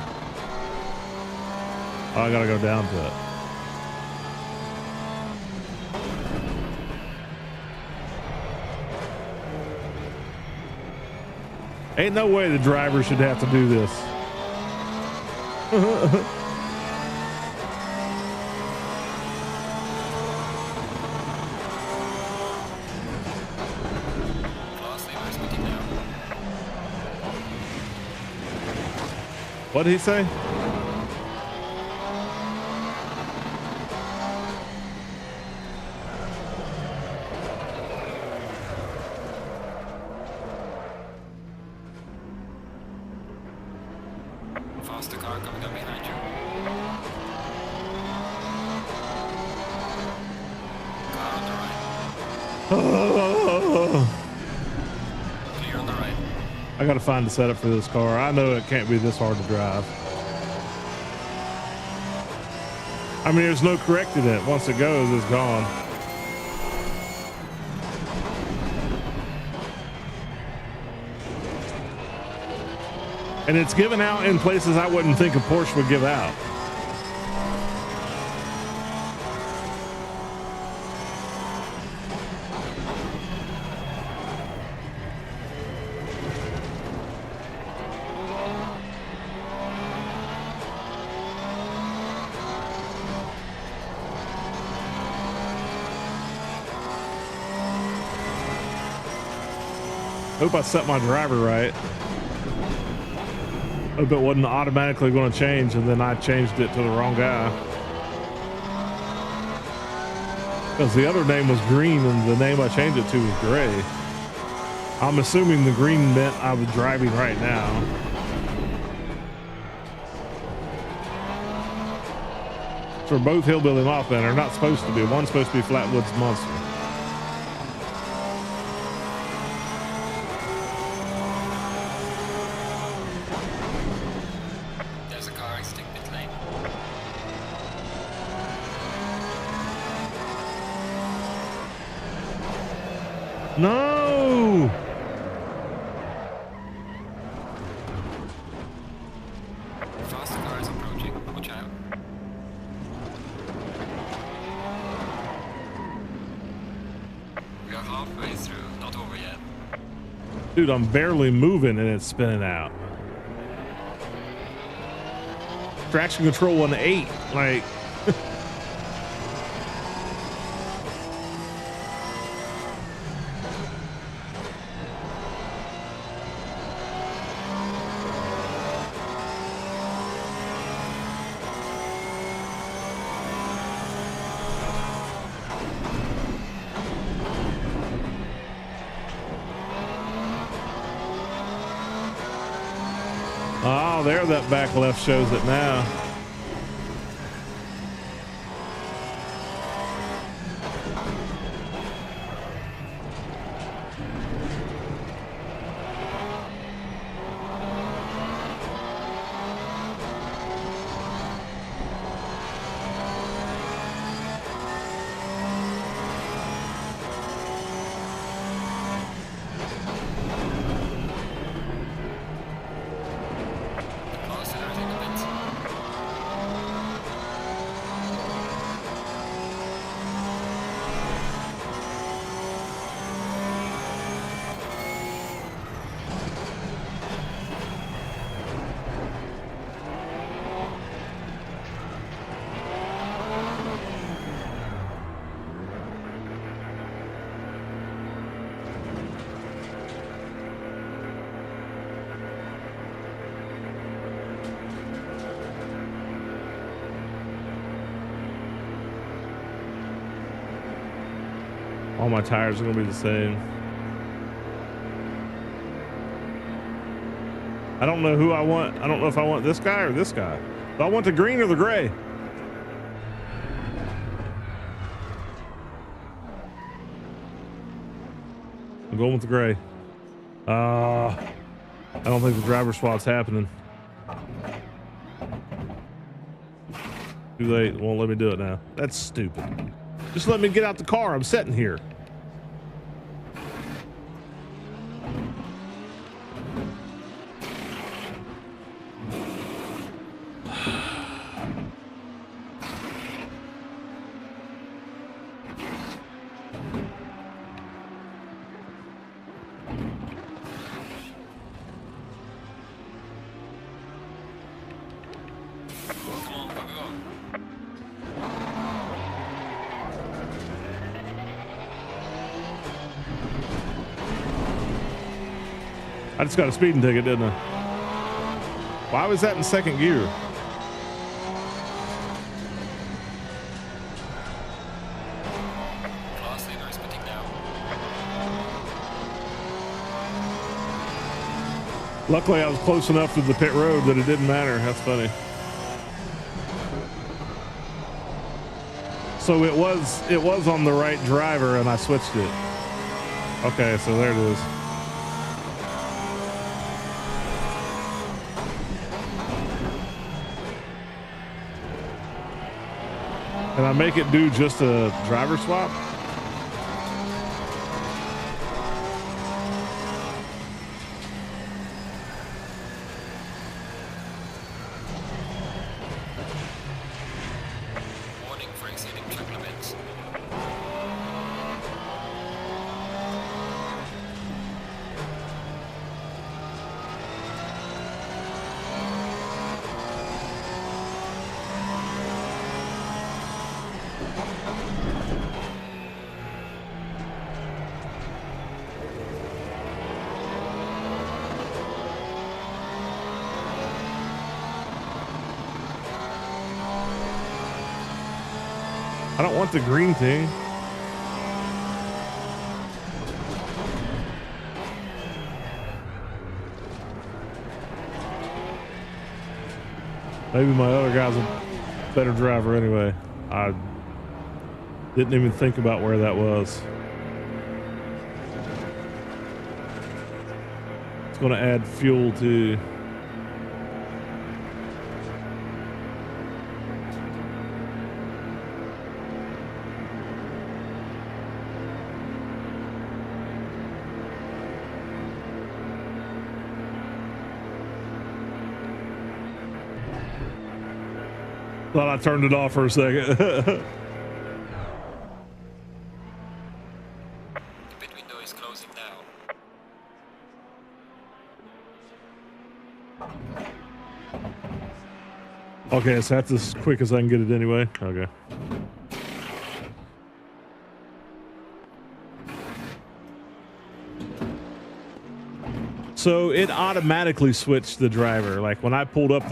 Oh, I gotta go down to it. Ain't no way the driver should have to do this. What did he say? Faster car coming up behind you. Car on the right. Clear on the right. I gotta find a setup for this car. I know it can't be this hard to drive. I mean, there's no correcting it. Once it goes, it's gone. And it's given out in places I wouldn't think a Porsche would give out. Hope I set my driver right. Hope it wasn't automatically going to change and then I changed it to the wrong guy. Because the other name was green and the name I changed it to was gray. I'm assuming the green meant I was driving right now. So we're both hillbilly Mothman. Are not supposed to be. One's supposed to be Flatwoods Monster. There's a car exiting pit lane. No. Faster car is approaching. Watch out. We are halfway through, not over yet. Dude, I'm barely moving and it's spinning out. Traction control on 8. Like, oh, there that back left shows it now. Close everything a bit. All my tires are gonna be the same. I don't know who I want. I don't know if I want this guy or this guy. Do I want the green or the gray? I'm going with the gray. I don't think the driver swap's happening. Too late. Won't let me do it now. That's stupid. Just let me get out the car. I'm sitting here. Come on, go, go. I just got a speeding ticket, didn't I? Why was that in second gear? Class leader is pitting now. Luckily, I was close enough to the pit road that it didn't matter. That's funny. So it was on the right driver, and I switched it. Okay, so there it is. Can I make it do just a driver swap? Warning for exceeding track limits. I don't want the green thing. Maybe my other guys will better driver anyway. I didn't even think about where that was. It's going to add fuel to. Thought I turned it off for a second. The pit window is closing now. Okay, so that's as quick as I can get it anyway. Okay. So it automatically switched the driver. Like when I pulled up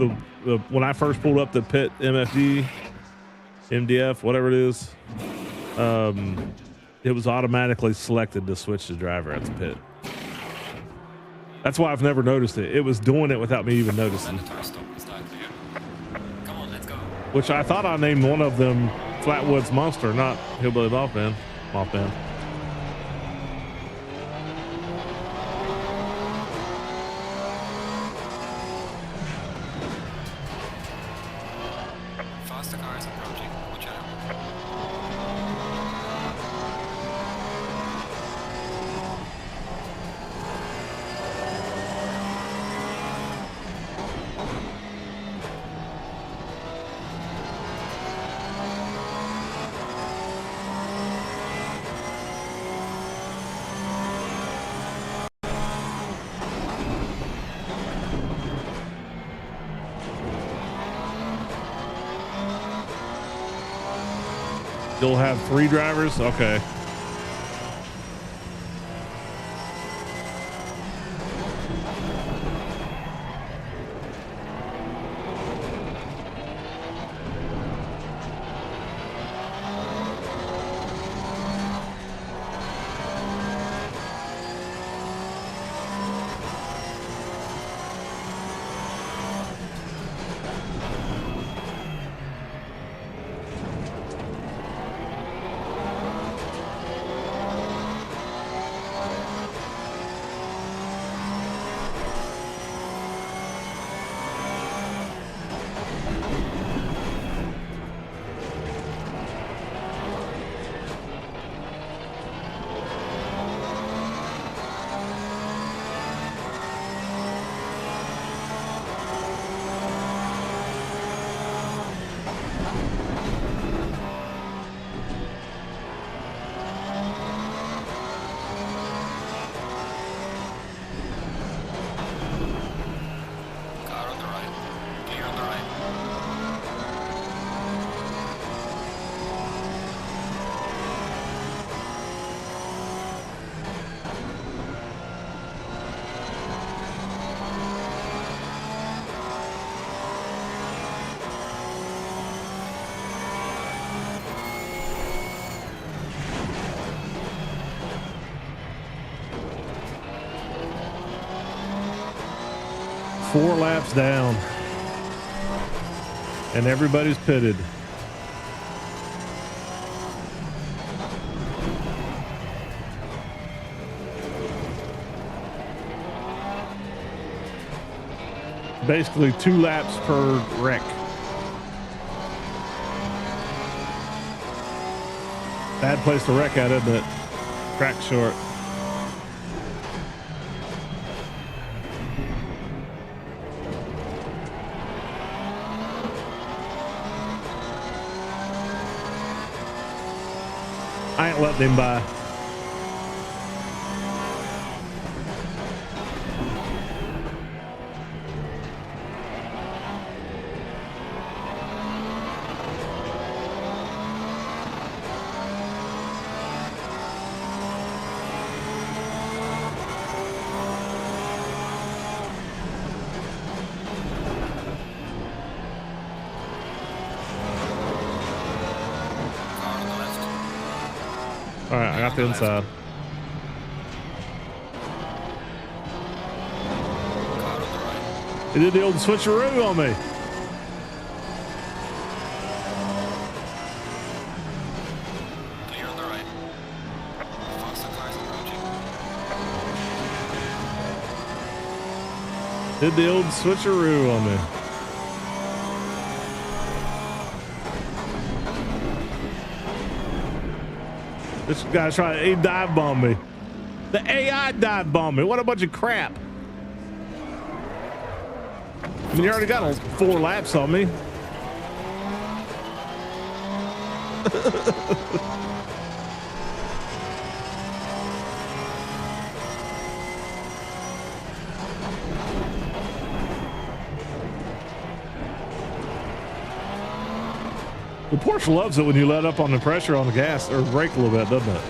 when I first pulled up the pit MFD, MDF, whatever it is, it was automatically selected to switch the driver at the pit. That's why I've never noticed it. It was doing it without me even noticing. Mandatory stop is not clear. Come on, let's go. Which I thought I named one of them Flatwoods Monster, not Hillbilly Mothman. Mothman. Faster cars approaching. Watch out. Still have 3 drivers? Okay. Car on the right. Clear on the right. Four laps down. And everybody's pitted. Basically 2 laps per wreck. Bad place to wreck at, isn't it? Track short. I ain't letting him by. Car on the left. All right, I got the inside. Car on the right. He did the old switcheroo on me. Did the old switcheroo on me. This guy's trying to dive bomb me. The AI dive bomb me. What a bunch of crap. I mean, you already got 4 laps on me. The Porsche loves it when you let up on the pressure on the gas or brake a little bit, doesn't it?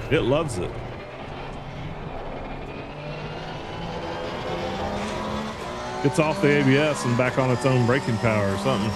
It loves it. It's off the ABS and back on its own braking power or something.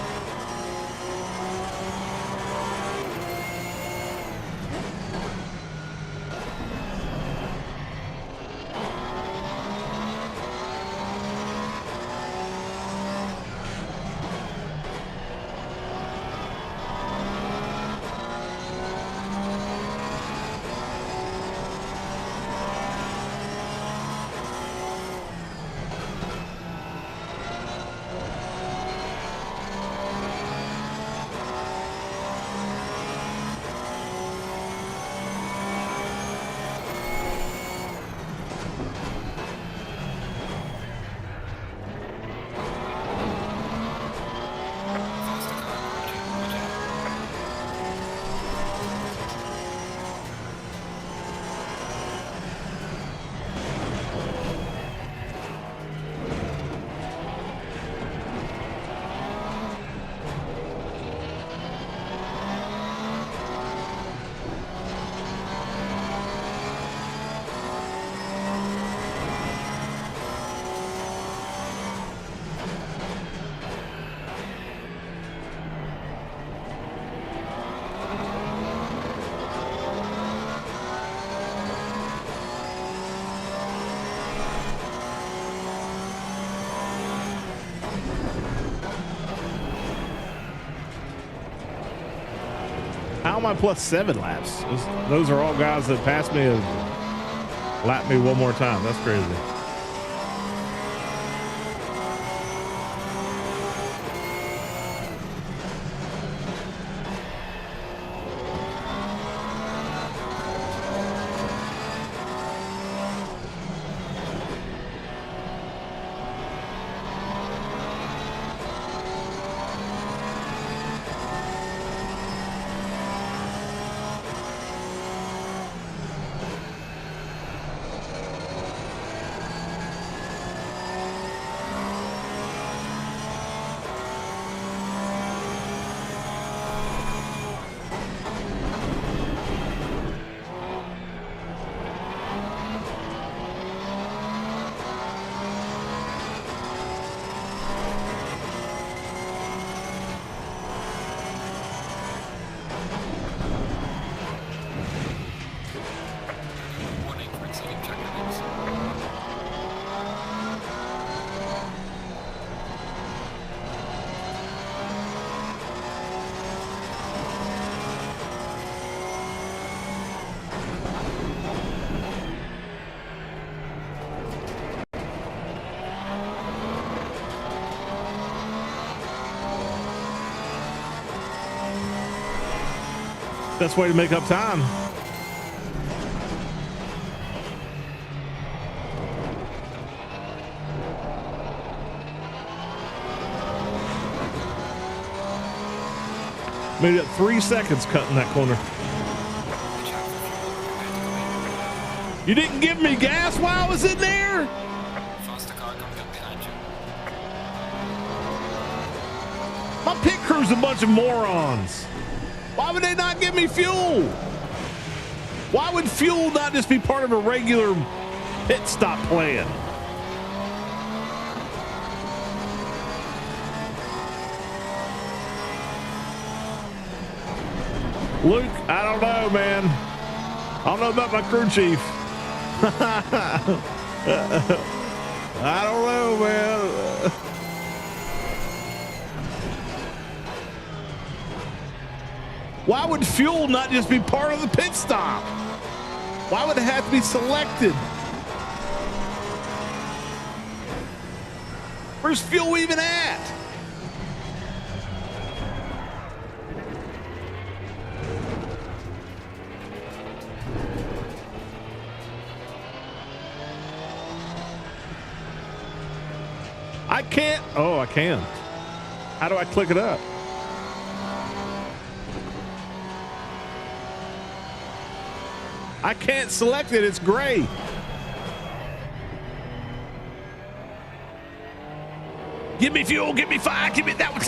How am I plus 7 laps? Those are all guys that passed me and lapped me one more time. That's crazy. Best way to make up time. Made it 3 seconds cutting that corner. You didn't give me gas while I was in there? Faster car comes up behind you. My pit crew's a bunch of morons. Why would they not give me fuel? Why would fuel not just be part of a regular pit stop plan? Luke, I don't know, man. I don't know about my crew chief. I don't know, man. Why would fuel not just be part of the pit stop? Why would it have to be selected? Where's fuel even at? I can't. Oh, I can. How do I click it up? I can't select it. It's gray. Give me fuel. Give me fire. Give me that one.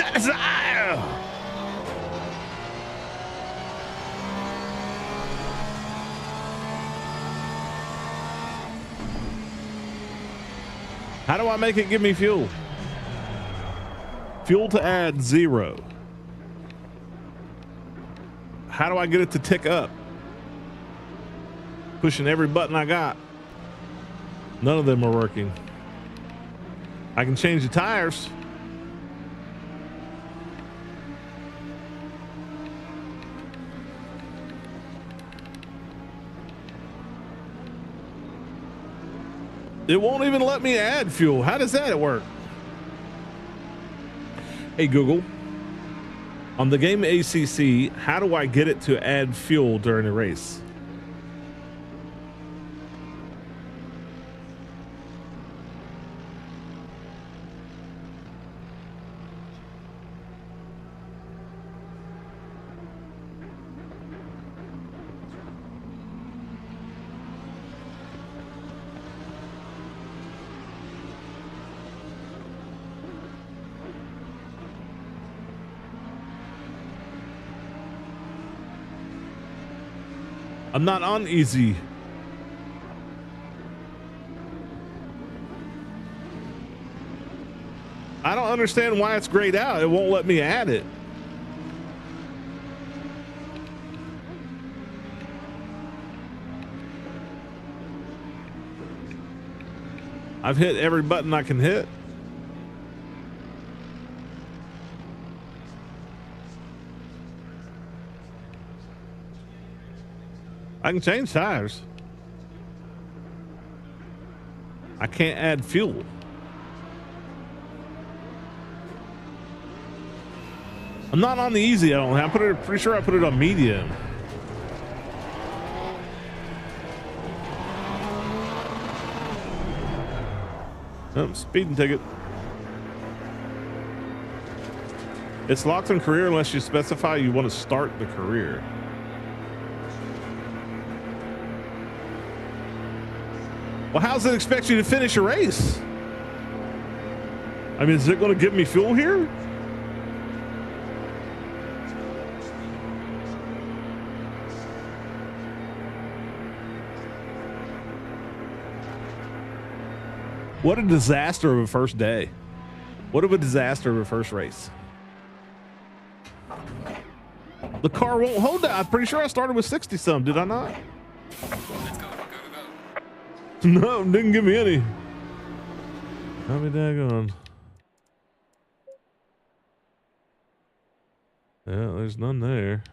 How do I make it give me fuel? Fuel to add 0. How do I get it to tick up? Pushing every button I got. None of them are working. I can change the tires. It won't even let me add fuel. How does that work? Hey Google, on the game ACC, how do I get it to add fuel during a race? I'm not on easy. I don't understand why it's grayed out. It won't let me add it. I've hit every button I can hit. I can change tires. I can't add fuel. I'm not on the easy. I'm pretty sure I put it on medium. Oh, speeding ticket. It's locked in career unless you specify you want to start the career. Well, how does it expect you to finish a race? I mean, is it going to give me fuel here? What a disaster of a first day. What of a disaster of a first race. The car won't hold that. I'm pretty sure I started with 60 some, did I not? Let's go. No, didn't give me any. I'll be daggone. Yeah, there's none there.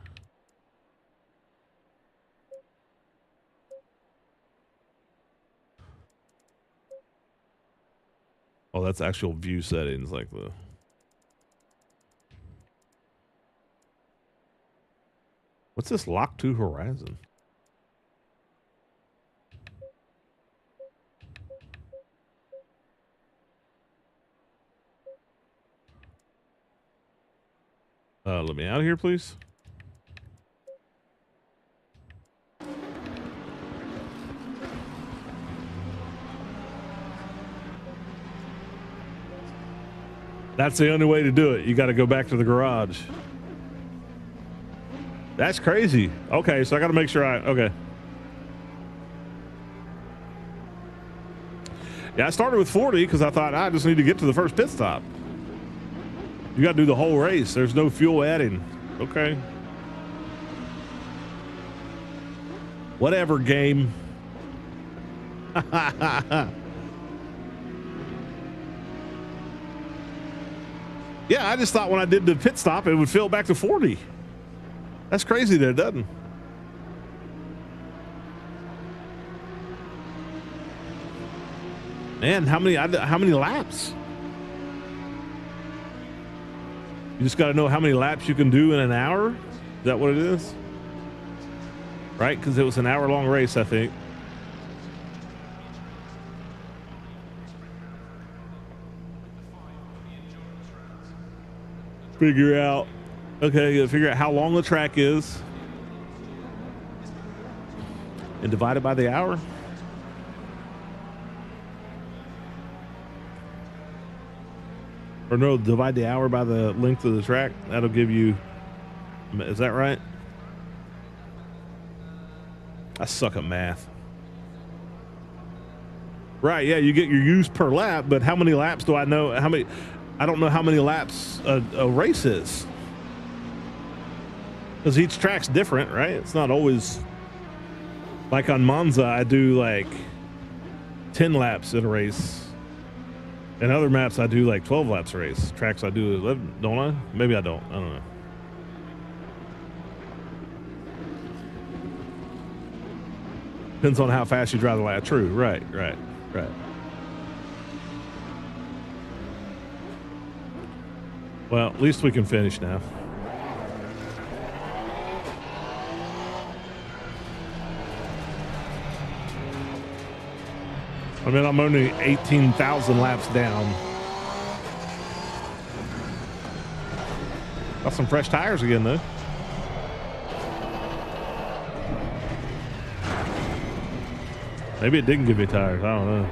Oh, that's actual view settings, like the. What's this lock to horizon? Let me out of here, please. That's the only way to do it. You got to go back to the garage. That's crazy. Okay, so I got to make sure okay. Yeah, I started with 40 because I thought I just need to get to the first pit stop. You got to do the whole race. There's no fuel adding. Okay. Whatever, game. Yeah, I just thought when I did the pit stop, it would fill back to 40. That's crazy that it doesn't. Man, how many laps? You just got to know how many laps you can do in an hour. Is that what it is? Right? Because it was an hour-long race, I think. Figure out. Okay, you gotta figure out how long the track is and divide it by the hour. Or no, divide the hour by the length of the track. That'll give you, is that right? I suck at math. Right, yeah, you get your use per lap, but how many laps do I know? I don't know how many laps a race is. Because each track's different, right? It's not always like on Monza, I do like 10 laps in a race. And other maps, I do like 12 laps a race. Tracks, I do 11, don't I? Maybe I don't. I don't know. Depends on how fast you drive the lap. True. Right. Well, at least we can finish now. I mean, I'm only 18,000 laps down. Got some fresh tires again, though. Maybe it didn't give me tires. I don't know.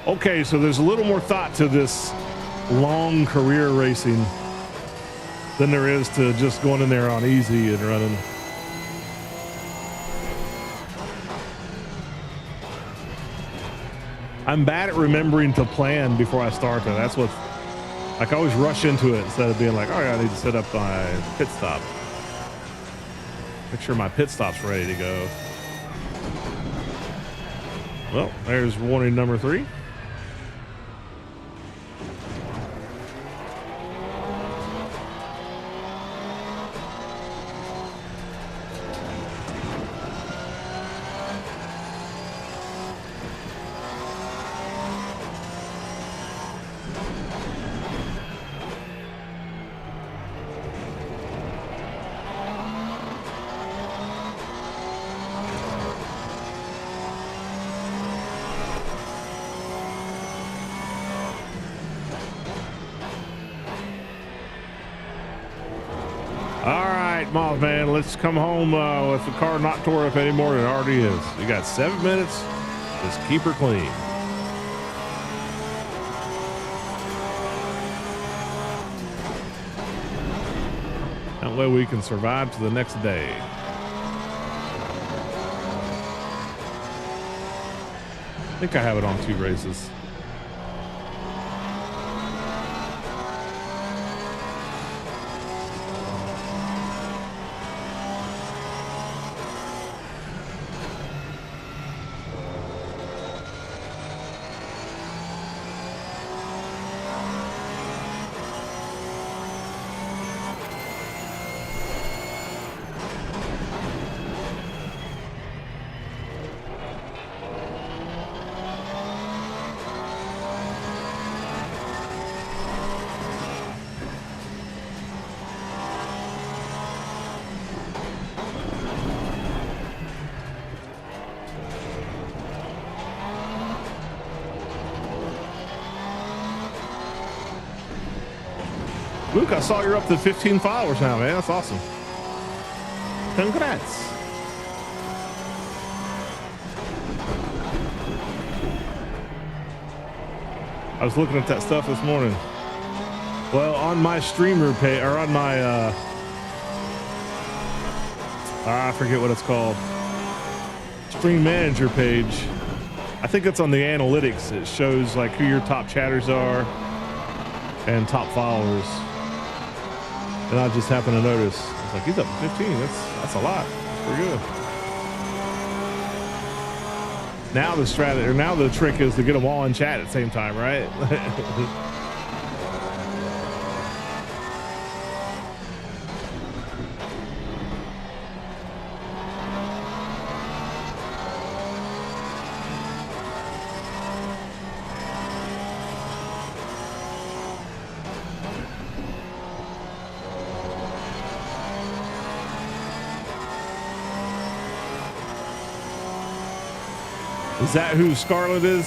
Okay, so there's a little more thought to this long career racing than there is to just going in there on easy and running. I'm bad at remembering to plan before I start though. That's what, like I always rush into it instead of being like, oh yeah, I need to set up my pit stop. Make sure my pit stop's ready to go. Well, there's warning number 3. Man, let's come home with the car not tore up anymore than it already is. You got 7 minutes. Just keep her clean. That way we can survive to the next day. I think I have it on 2 races. Luke, I saw you're up to 15 followers now, man. That's awesome. Congrats. I was looking at that stuff this morning. Well, on my streamer page, or on my, I forget what it's called. Stream manager page. I think it's on the analytics. It shows like who your top chatters are. and top followers. And I just happened to notice. I was like, he's up to 15. That's a lot. Pretty good. Now the strategy, or now the trick is to get them all in chat at the same time, right? Is that who Scarlet is?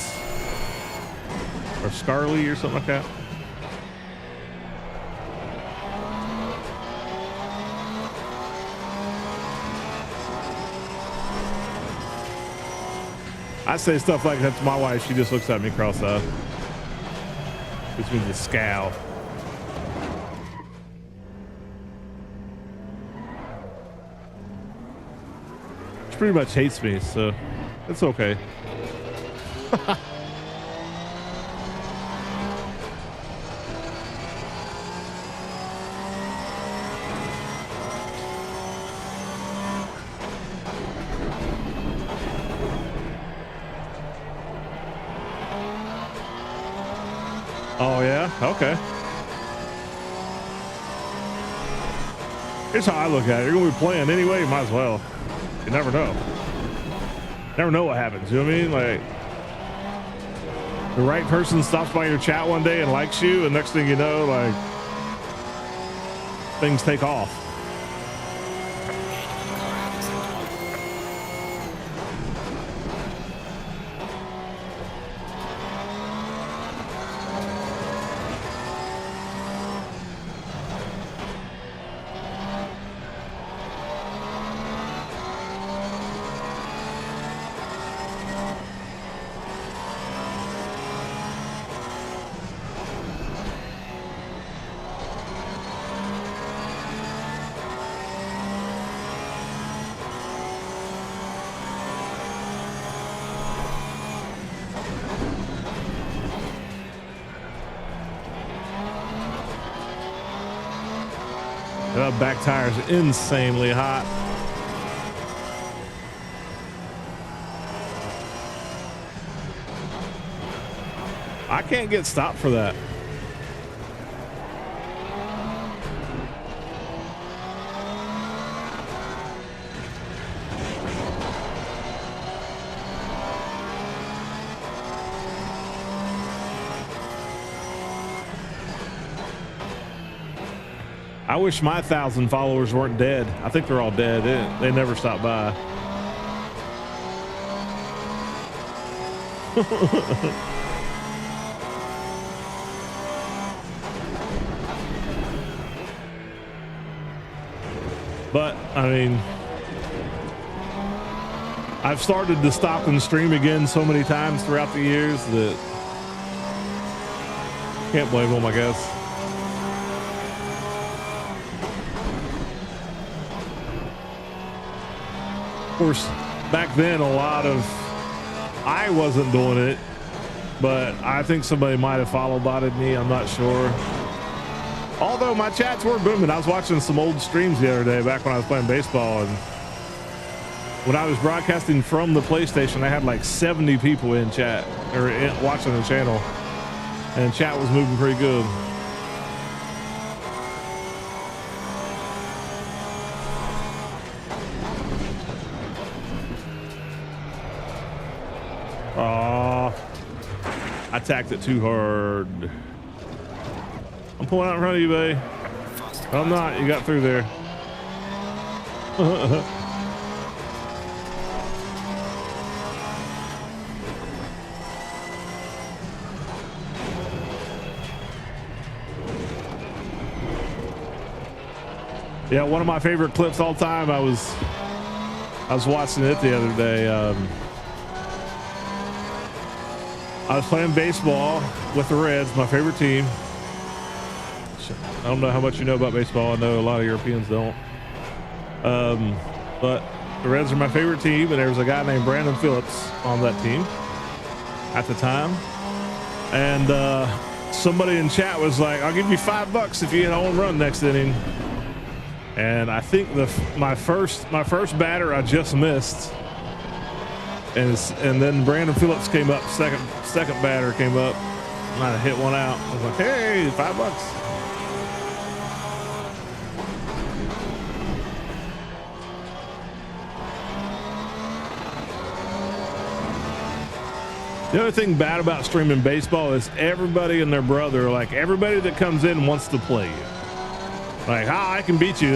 Or Scarly or something like that? I say stuff like that to my wife. She just looks at me cross-eyed. Which means a scowl. She pretty much hates me, so it's okay. Oh yeah, okay. Here's how I look at it. You're gonna be playing anyway, you might as well. You never know. Never know what happens, you know what I mean? Like, the right person stops by your chat one day and likes you, and next thing you know, like, things take off. That back tire's insanely hot. I can't get stopped for that. I wish my 1,000 followers weren't dead. I think they're all dead. They never stop by. But I mean, I've started to stop and stream again so many times throughout the years that can't blame them, I guess. Of course, back then I wasn't doing it, but I think somebody might have follow-botted me. I'm not sure. Although my chats were booming. I was watching some old streams the other day back when I was playing baseball, and when I was broadcasting from the PlayStation, I had like 70 people in chat or watching the channel, and chat was moving pretty good. I tacked it too hard. I'm pulling out in front of you, babe. I'm not. You got through there. Yeah, one of my favorite clips all time. I was watching it the other day. I was playing baseball with the Reds, my favorite team. I don't know how much you know about baseball. I know a lot of Europeans don't. But the Reds are my favorite team, and there was a guy named Brandon Phillips on that team at the time. And somebody in chat was like, "I'll give you $5 if you hit a home run next inning." And I think my first batter I just missed, and then Brandon Phillips came up, second batter came up, and I hit one out. I was like, "Hey, $5." The other thing bad about streaming baseball is everybody and their brother, like everybody that comes in wants to play you. Like, I can beat you.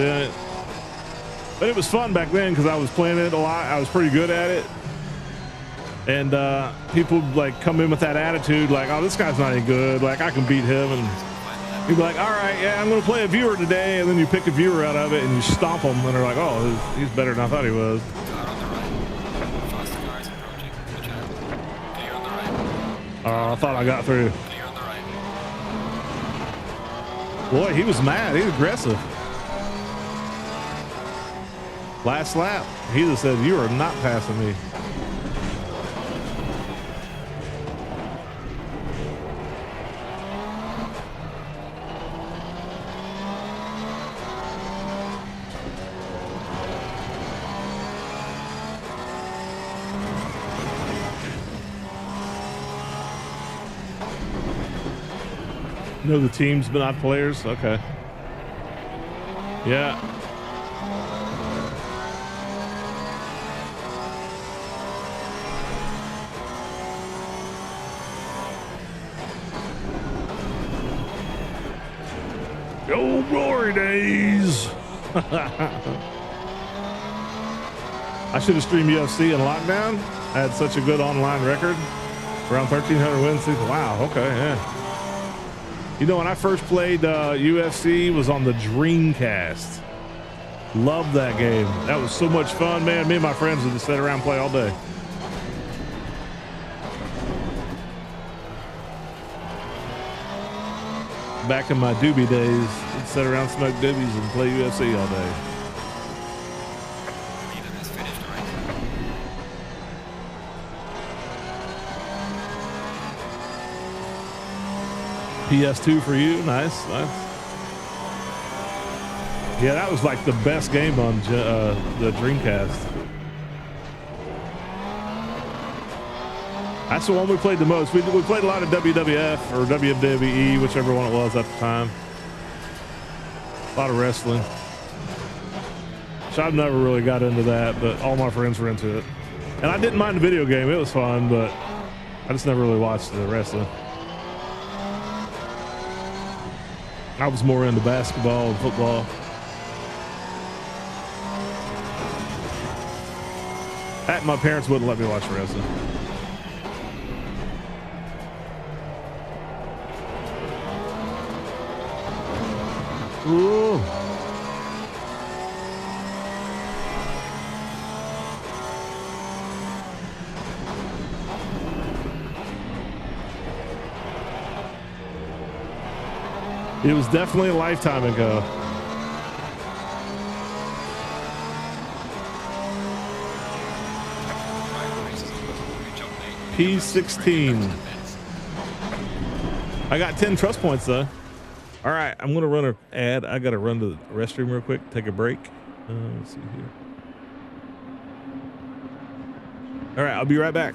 But it was fun back then because I was playing it a lot. I was pretty good at it. And people like come in with that attitude like, "Oh, this guy's not any good. Like, I can beat him." And you'd be like, "All right, yeah, I'm going to play a viewer today." And then you pick a viewer out of it and you stomp them. And they're like, "Oh, he's better than I thought he was." I thought I got through. Boy, he was mad. He was aggressive. Last lap, he just said, "You are not passing me." Know the teams, but not players. Okay. Yeah. Go glory days. I should have streamed UFC in lockdown. I had such a good online record. Around 1,300 wins. Wow. Okay. Yeah. You know, when I first played UFC, was on the Dreamcast. Loved that game. That was so much fun, man. Me and my friends would just sit around and play all day. Back in my doobie days, we'd sit around, smoke doobies, and play UFC all day. PS2 for you. Nice. Yeah, that was like the best game on the Dreamcast. That's the one we played the most. We played a lot of WWF or WWE, whichever one it was at the time. A lot of wrestling. So I've never really got into that, but all my friends were into it. And I didn't mind the video game. It was fun, but I just never really watched the wrestling. I was more into basketball and football. Heck, my parents wouldn't let me watch wrestling. Ooh. It was definitely a lifetime ago. P16. I got 10 trust points though. All right, I'm gonna run an ad. I gotta run to the restroom real quick, take a break. Let's see here. All right, I'll be right back.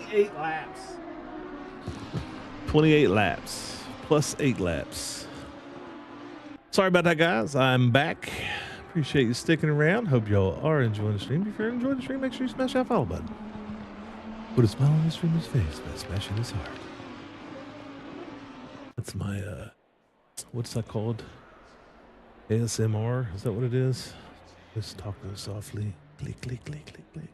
28 laps. 28 laps plus 8 laps. Sorry about that, guys. I'm back. Appreciate you sticking around. Hope y'all are enjoying the stream. If you're enjoying the stream, make sure you smash that follow button. Put a smile on the streamer's face by smashing his heart. That's my, what's that called? ASMR? Is that what it is? Just talk real softly. Click, click, click, click, click.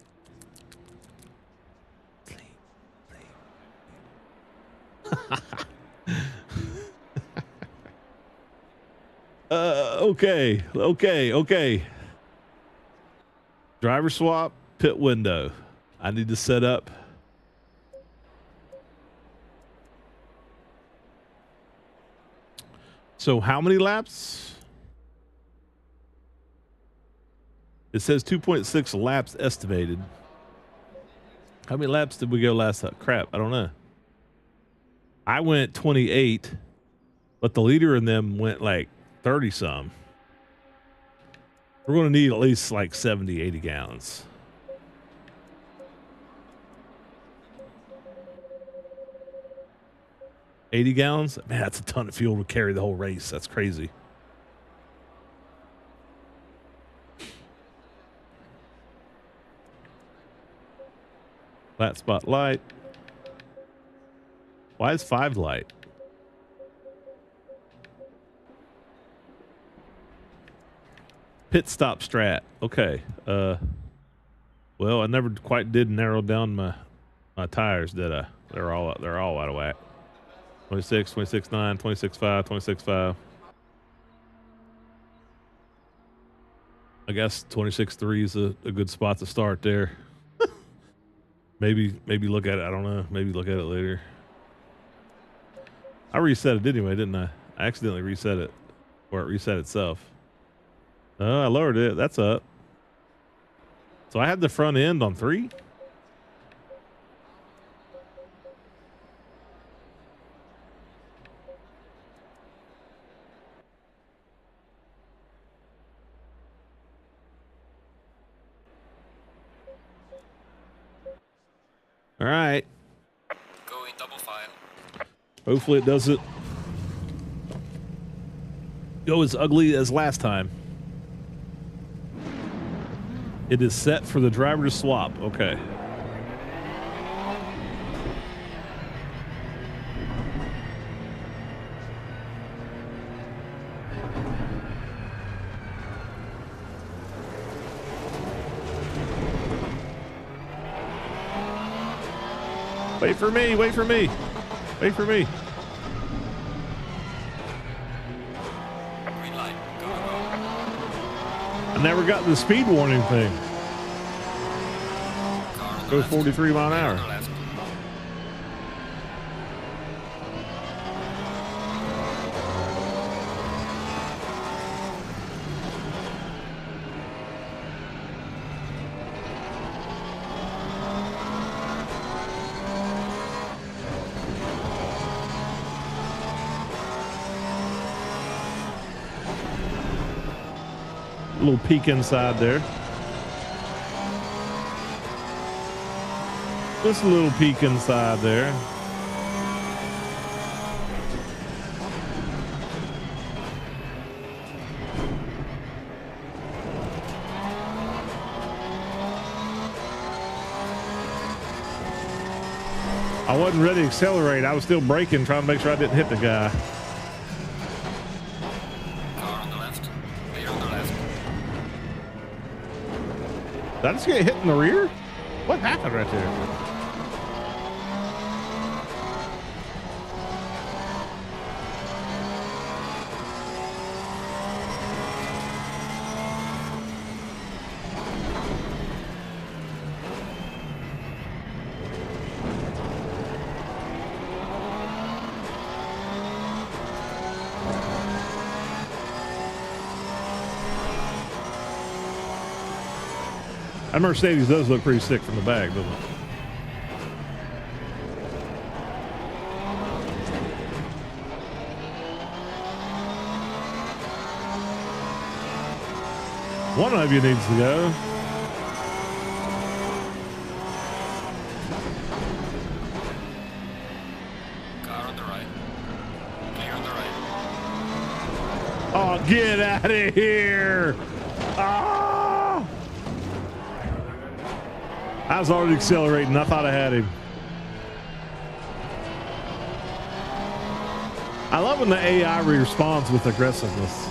Okay. Driver swap, pit window. I need to set up. So how many laps? It says 2.6 laps estimated. How many laps did we go last time? Crap, I don't know. I went 28, but the leader in them went like 30 some. We're going to need at least like 70, 80 gallons. $80 gallons? Man, that's a ton of fuel to carry the whole race. That's crazy. Flat spot light. Why is 5 light? Pit stop strat. Okay. Well, I never quite did narrow down my tires, did I? They're all out of whack. 26, 26.9, 26.5, 26.5. I guess 26.3 is a good spot to start there. maybe look at it. I don't know. Maybe look at it later. I reset it anyway, didn't I? I accidentally reset it, or it reset itself. I lowered it. That's up. So I had the front end on 3. All right. Go in double file. Hopefully it doesn't go as ugly as last time. It is set for the driver to swap. Okay. Wait for me, wait for me. Wait for me. Green light. Go, go. I never got the speed warning thing. Car on the Go left. 43 mile an On the hour. left. A little peek inside there. Just a little peek inside there. I wasn't ready to accelerate. I was still braking, trying to make sure I didn't hit the guy. Car on the left. Clear on the left. Did I just get hit in the rear? What happened right there? That Mercedes does look pretty sick from the back, doesn't it? One of you needs to go. Oh, get out of here. Ah! I was already accelerating. I thought I had him. I love when the AI responds with aggressiveness.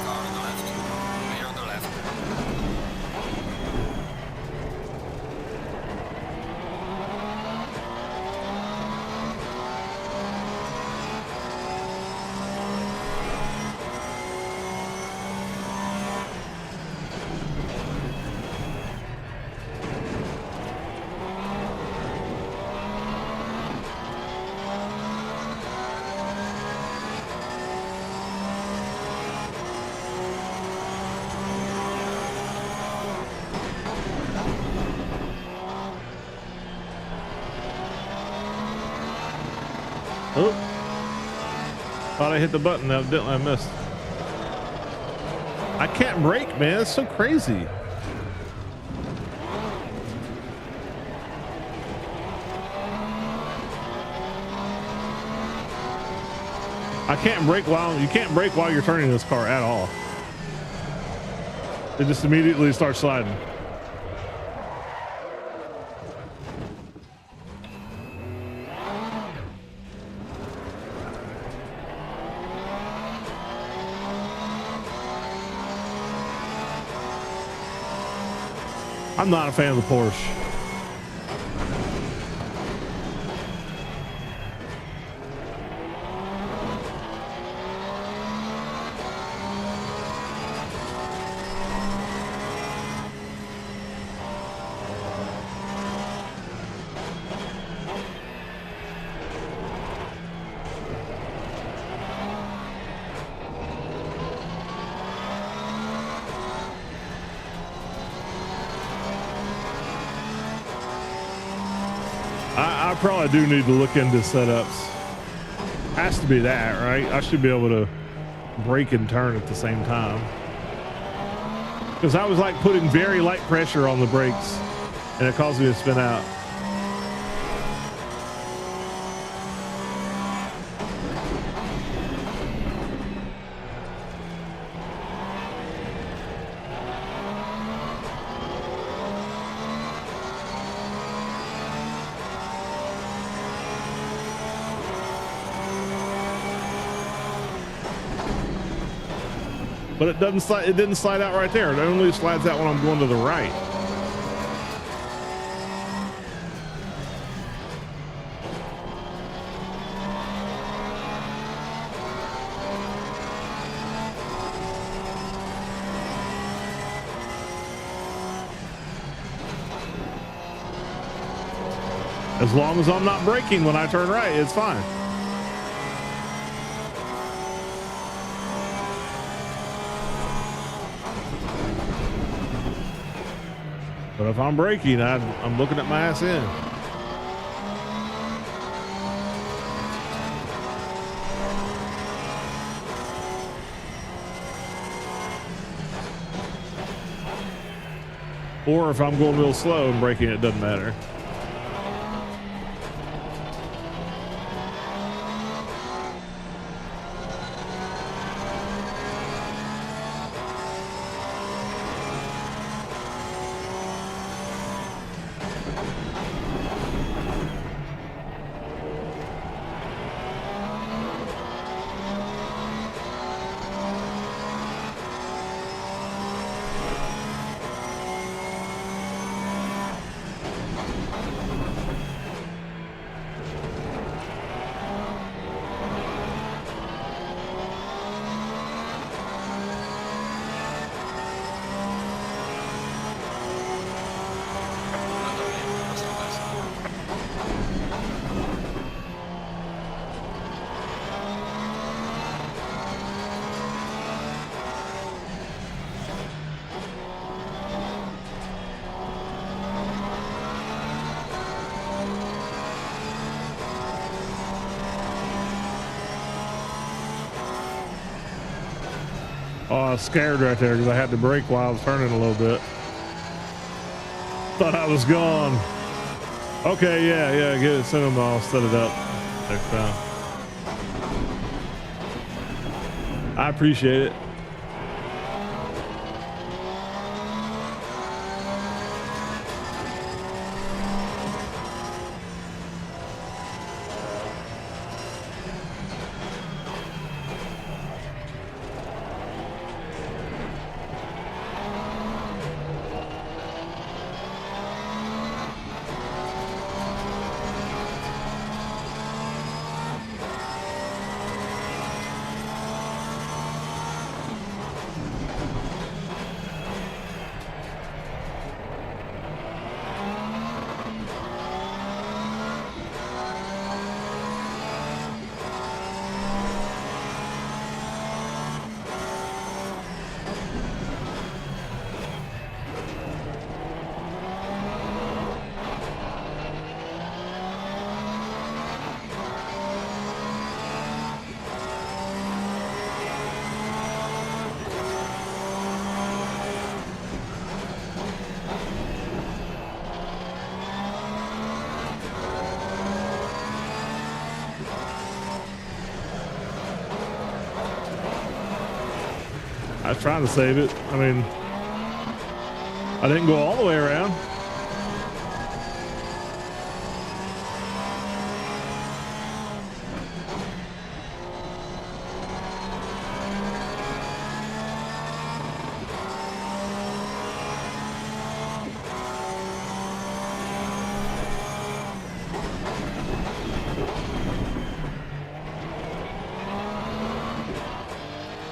Car on the left. Clear on the left. Oh, thought I hit the button. Evidently I missed. I can't brake, man. It's so crazy. I can't brake while you can't brake while you're turning this car at all. It just immediately starts sliding. I'm not a fan of the Porsche. I probably do need to look into setups. Has to be that, right? I should be able to brake and turn at the same time. Because I was like putting very light pressure on the brakes and it caused me to spin out. But it doesn't slide. It didn't slide out right there. It only slides out when I'm going to the right. As long as I'm not braking when I turn right, it's fine. But if I'm braking, I'm looking at my ass in. Or if I'm going real slow and braking, it doesn't matter. Oh, I was scared right there because I had to brake while I was turning a little bit. Thought I was gone. Okay, yeah, get it, send them, I'll set it up next time. I appreciate it. I was trying to save it. I mean, I didn't go all the way around.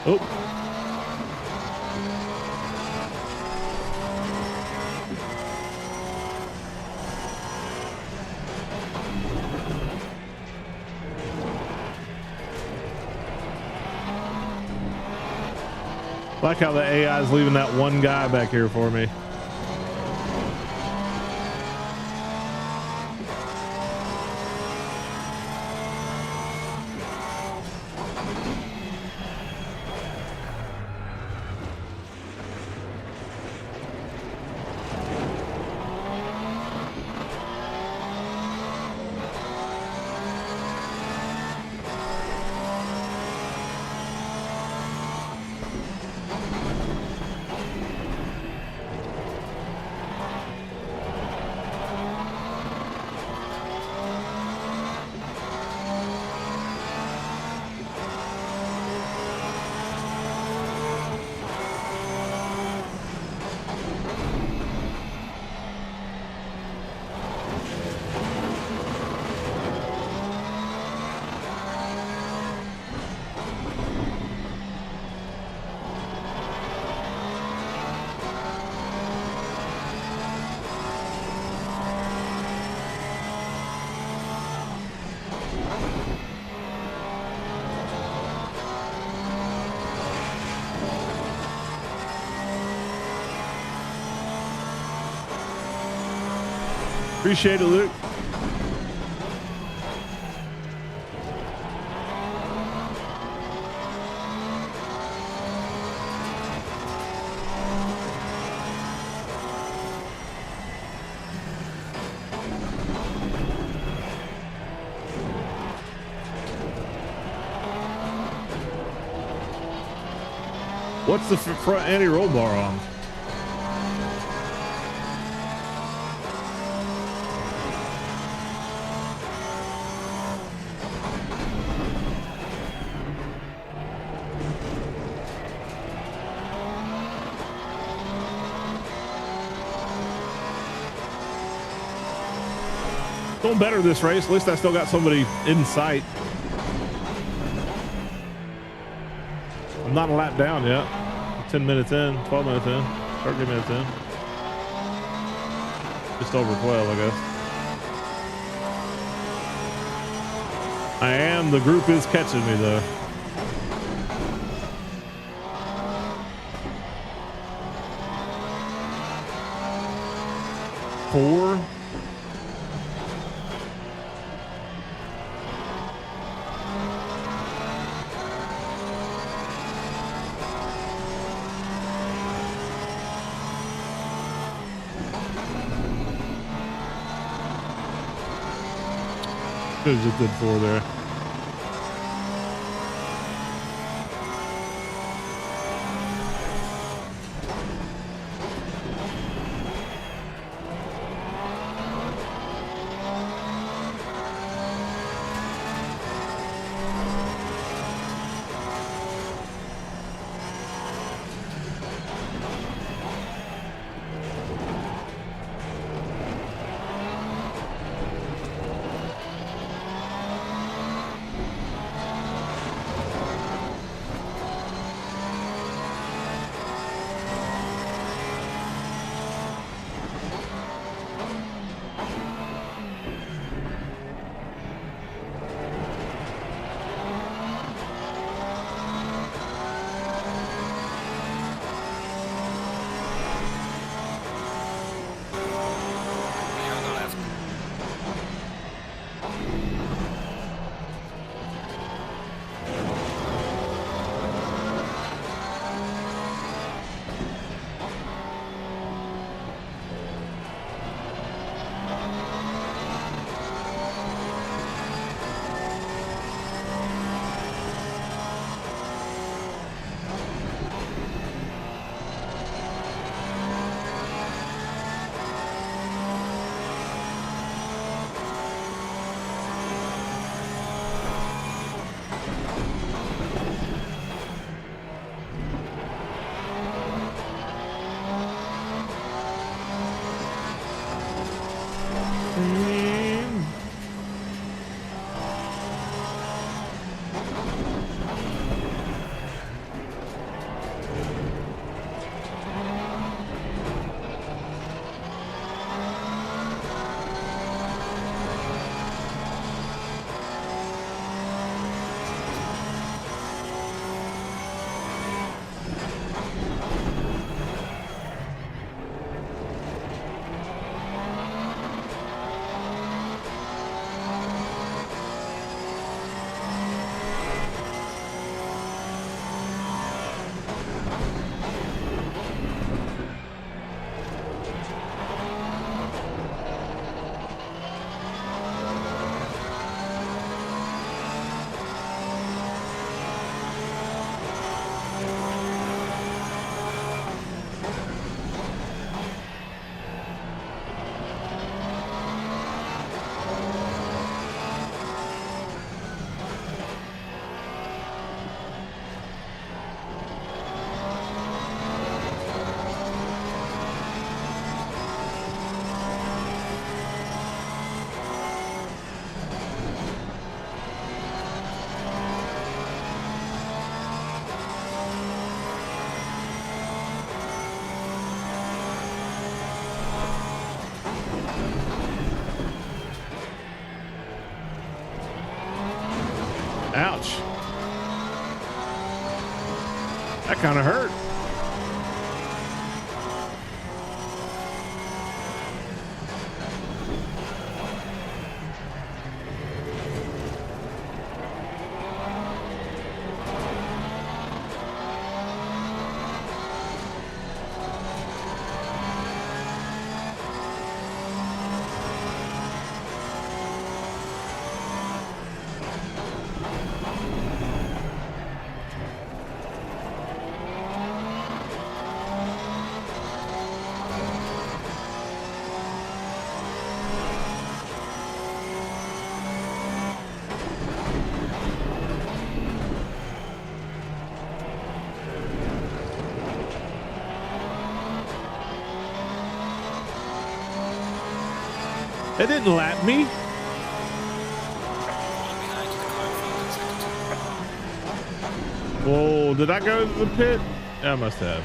Oh. Like how the AI is leaving that one guy back here for me. Appreciate it, Luke. What's the front anti-roll bar on? Doing better this race. At least I still got somebody in sight. I'm not a lap down yet. 10 minutes in, 12 minutes in, 13 minutes in. Just over 12, I guess. I am. The group is catching me though. Four. Could have just did 4 there. Clear on the left. Ouch. That kind of hurt. It didn't lap me. Falling behind to the car in front in second. Whoa, did I go to the pit? I must have.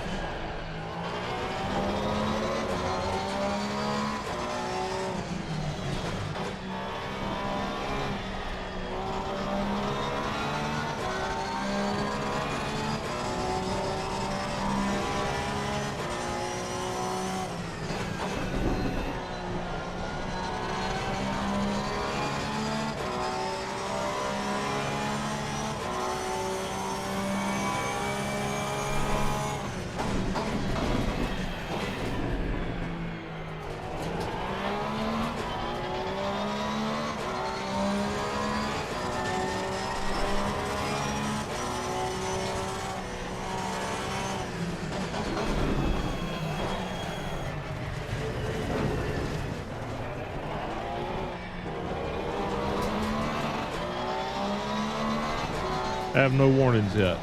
I have no warnings yet.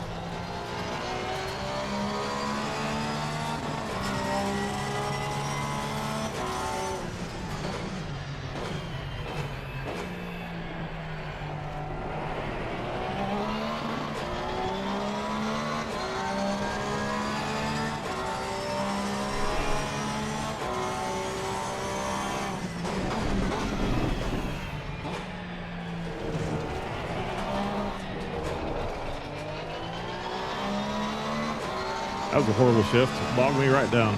That was a horrible shift. Bogged me right down.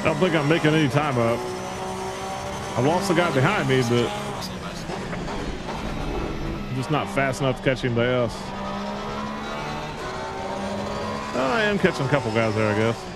I don't think I'm making any time up. I lost the guy behind me, but I'm just not fast enough to catch anybody else. I am catching a couple guys there, I guess.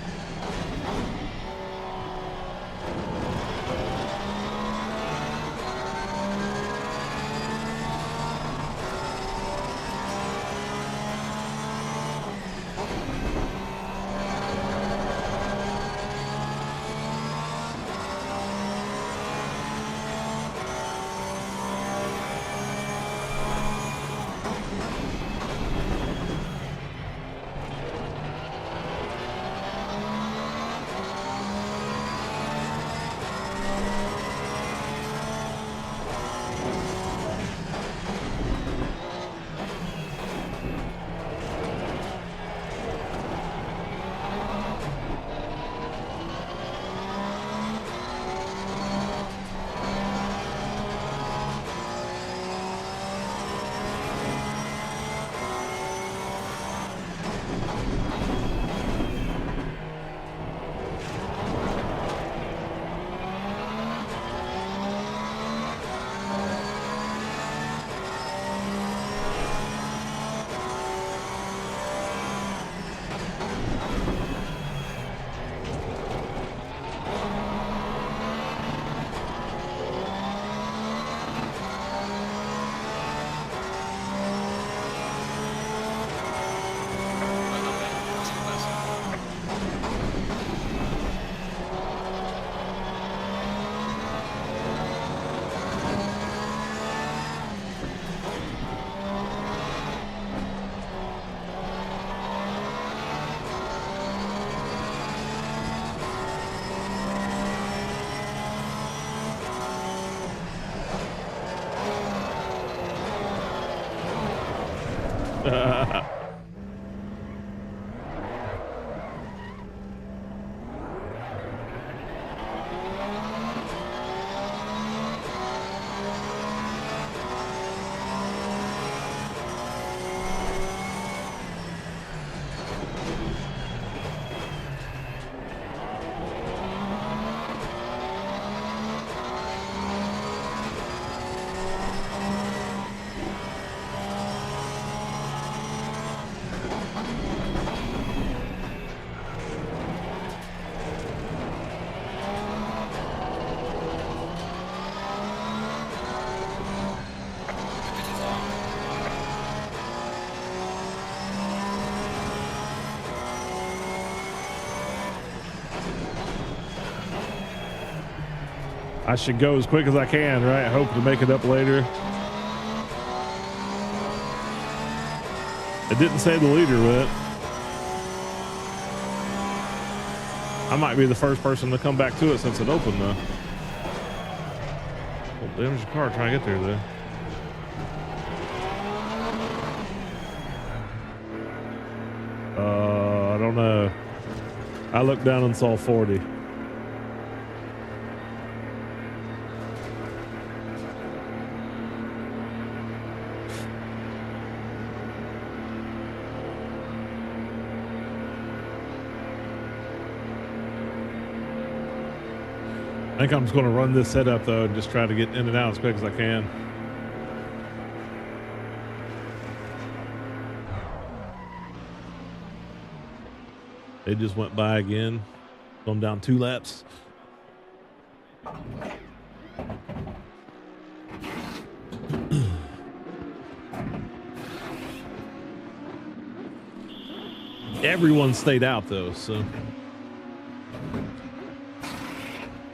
I should go as quick as I can, right? Hope to make it up later. It didn't say the leader went. I might be the first person to come back to it since it opened, though. Well, damage your car trying to get there, though. I don't know. I looked down and saw 40. I think I'm just going to run this setup though and just try to get in and out as quick as I can. They just went by again. Going down 2 laps. Everyone stayed out though, so.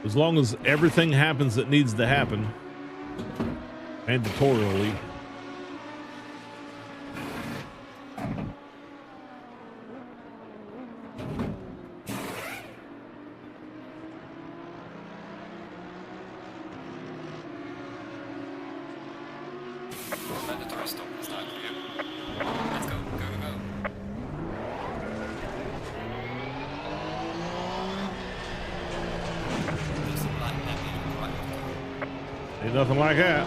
As long as everything happens that needs to happen, mandatorily. Mandatory stop is not clear. Let's go, go, go, go. Ain't nothing like that.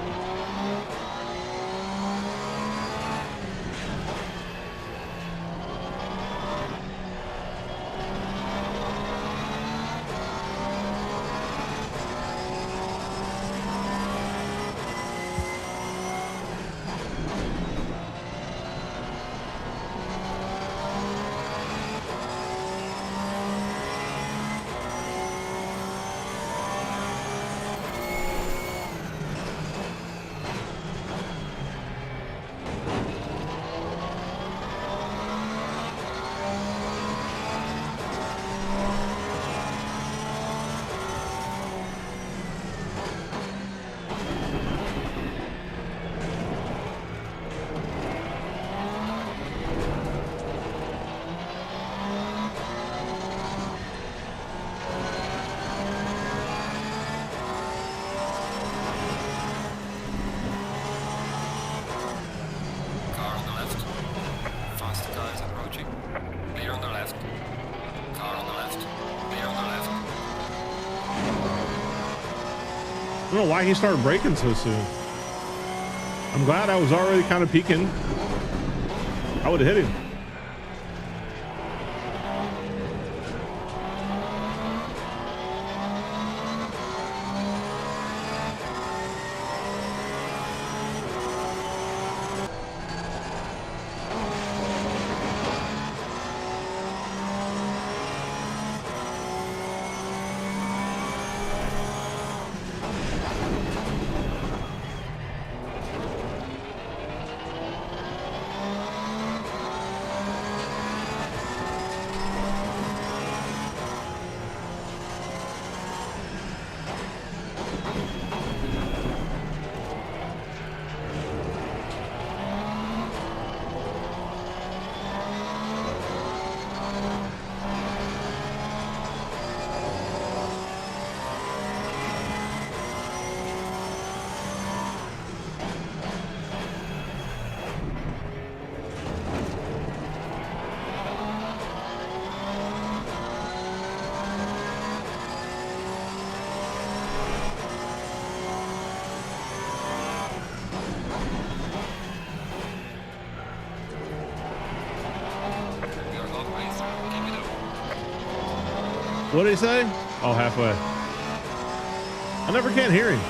I don't know why he started braking so soon. I'm glad I was already kind of peeking. I would have hit him. What did he say? Oh, halfway. I never can hear him.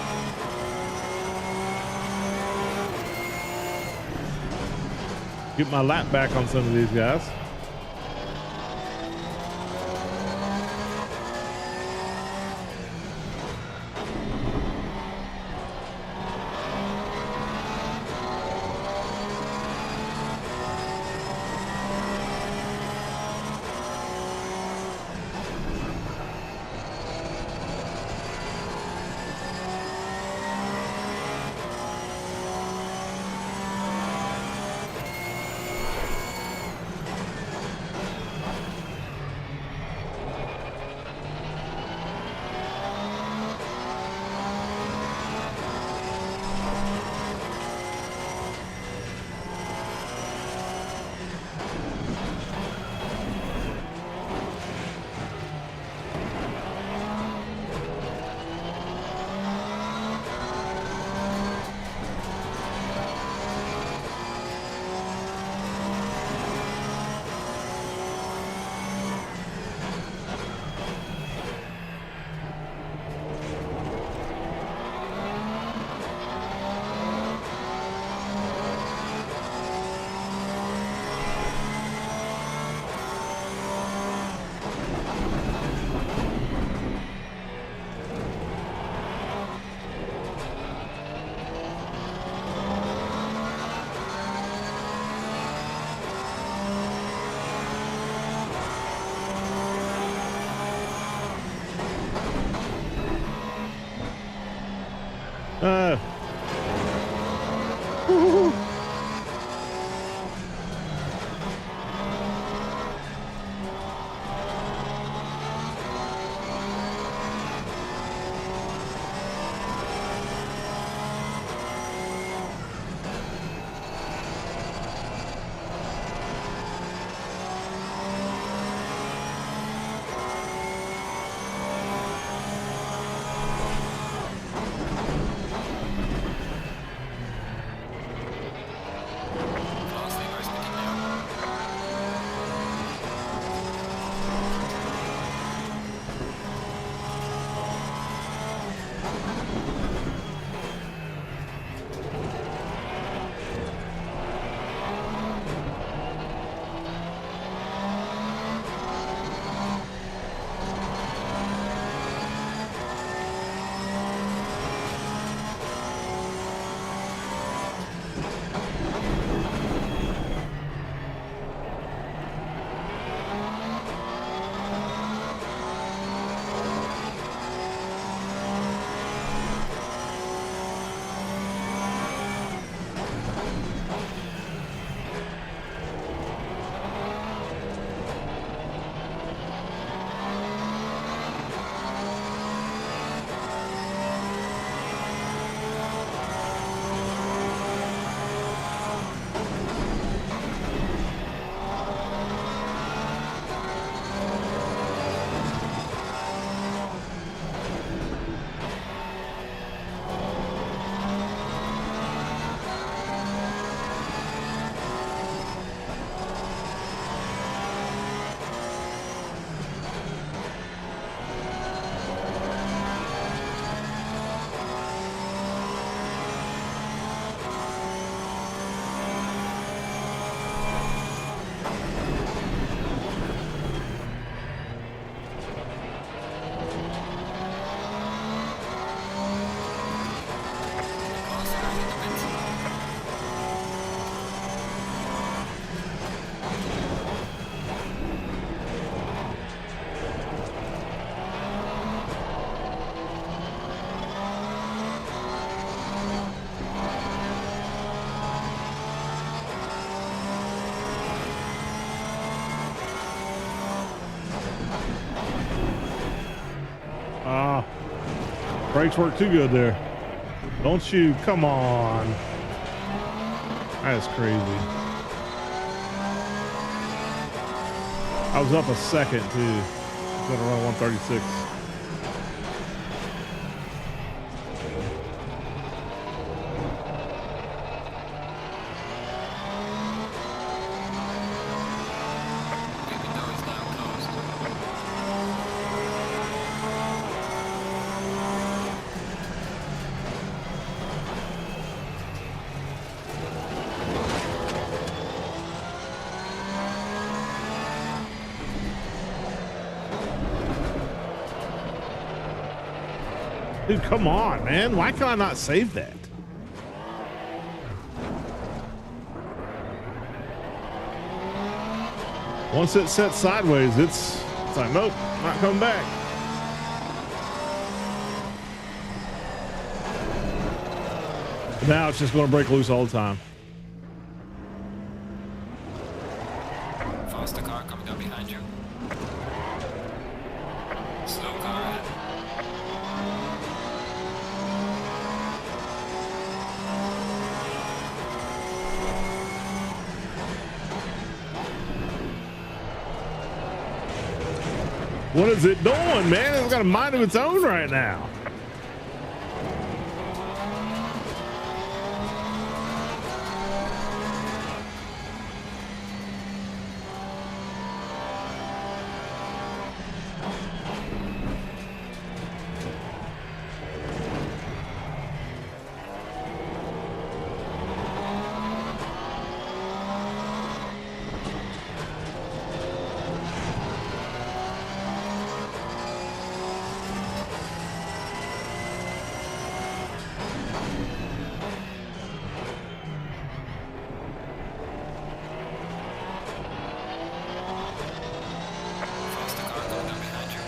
Get my lap back on some of these guys. Woo-hoo. Brakes work too good there. Don't you? Come on. That's crazy. I was up a second too. I was gonna run 136. Dude, come on, man. Why can I not save that? Once it's set sideways, it's like, nope, not coming back. Now it's just going to break loose all the time. Faster car coming down behind you. Slow car ahead. What is it doing, man? It's got a mind of its own right now. Faster car coming down behind you.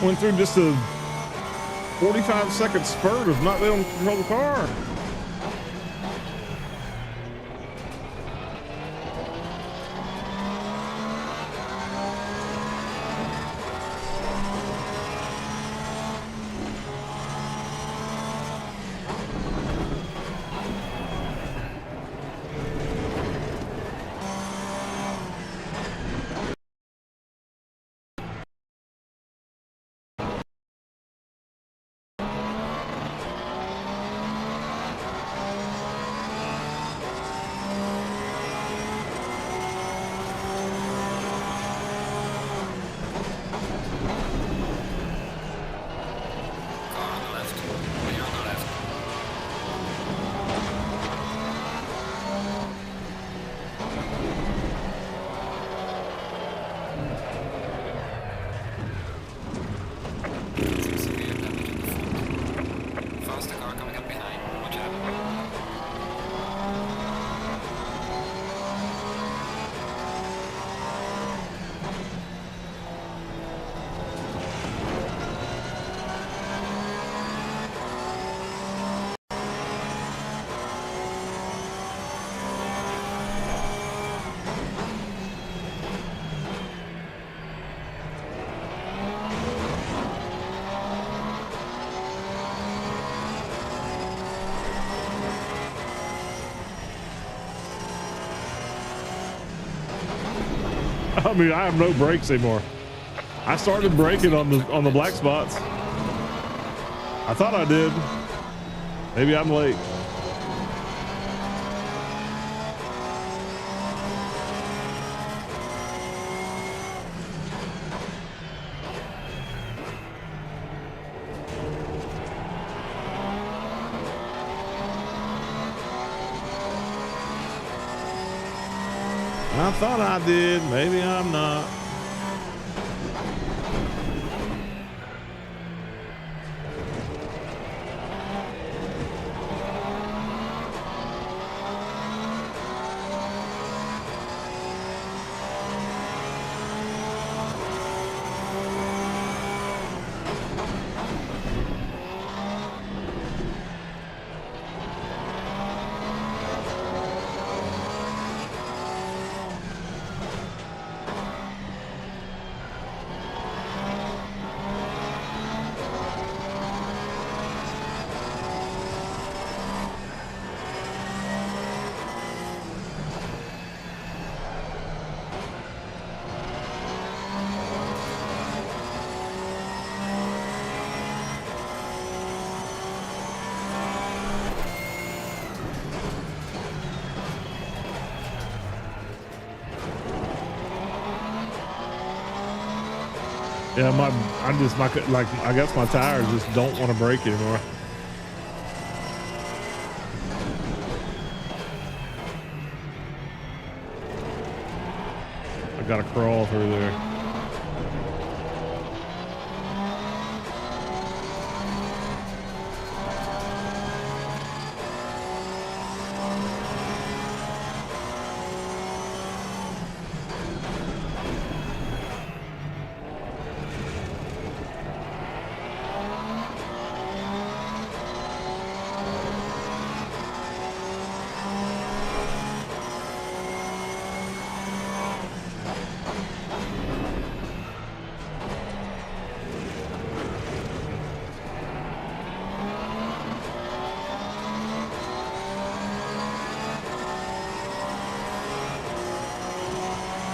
Went through just a 45-second spurt of not being able to control the car. I mean, I have no brakes anymore. I started braking on the black spots. I thought I did. Maybe I'm late. I thought I did. Maybe I'm not. Yeah, I guess my tires just don't want to brake anymore. I gotta crawl through there.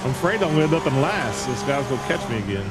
I'm afraid I'm gonna end up in last. This guy's gonna catch me again.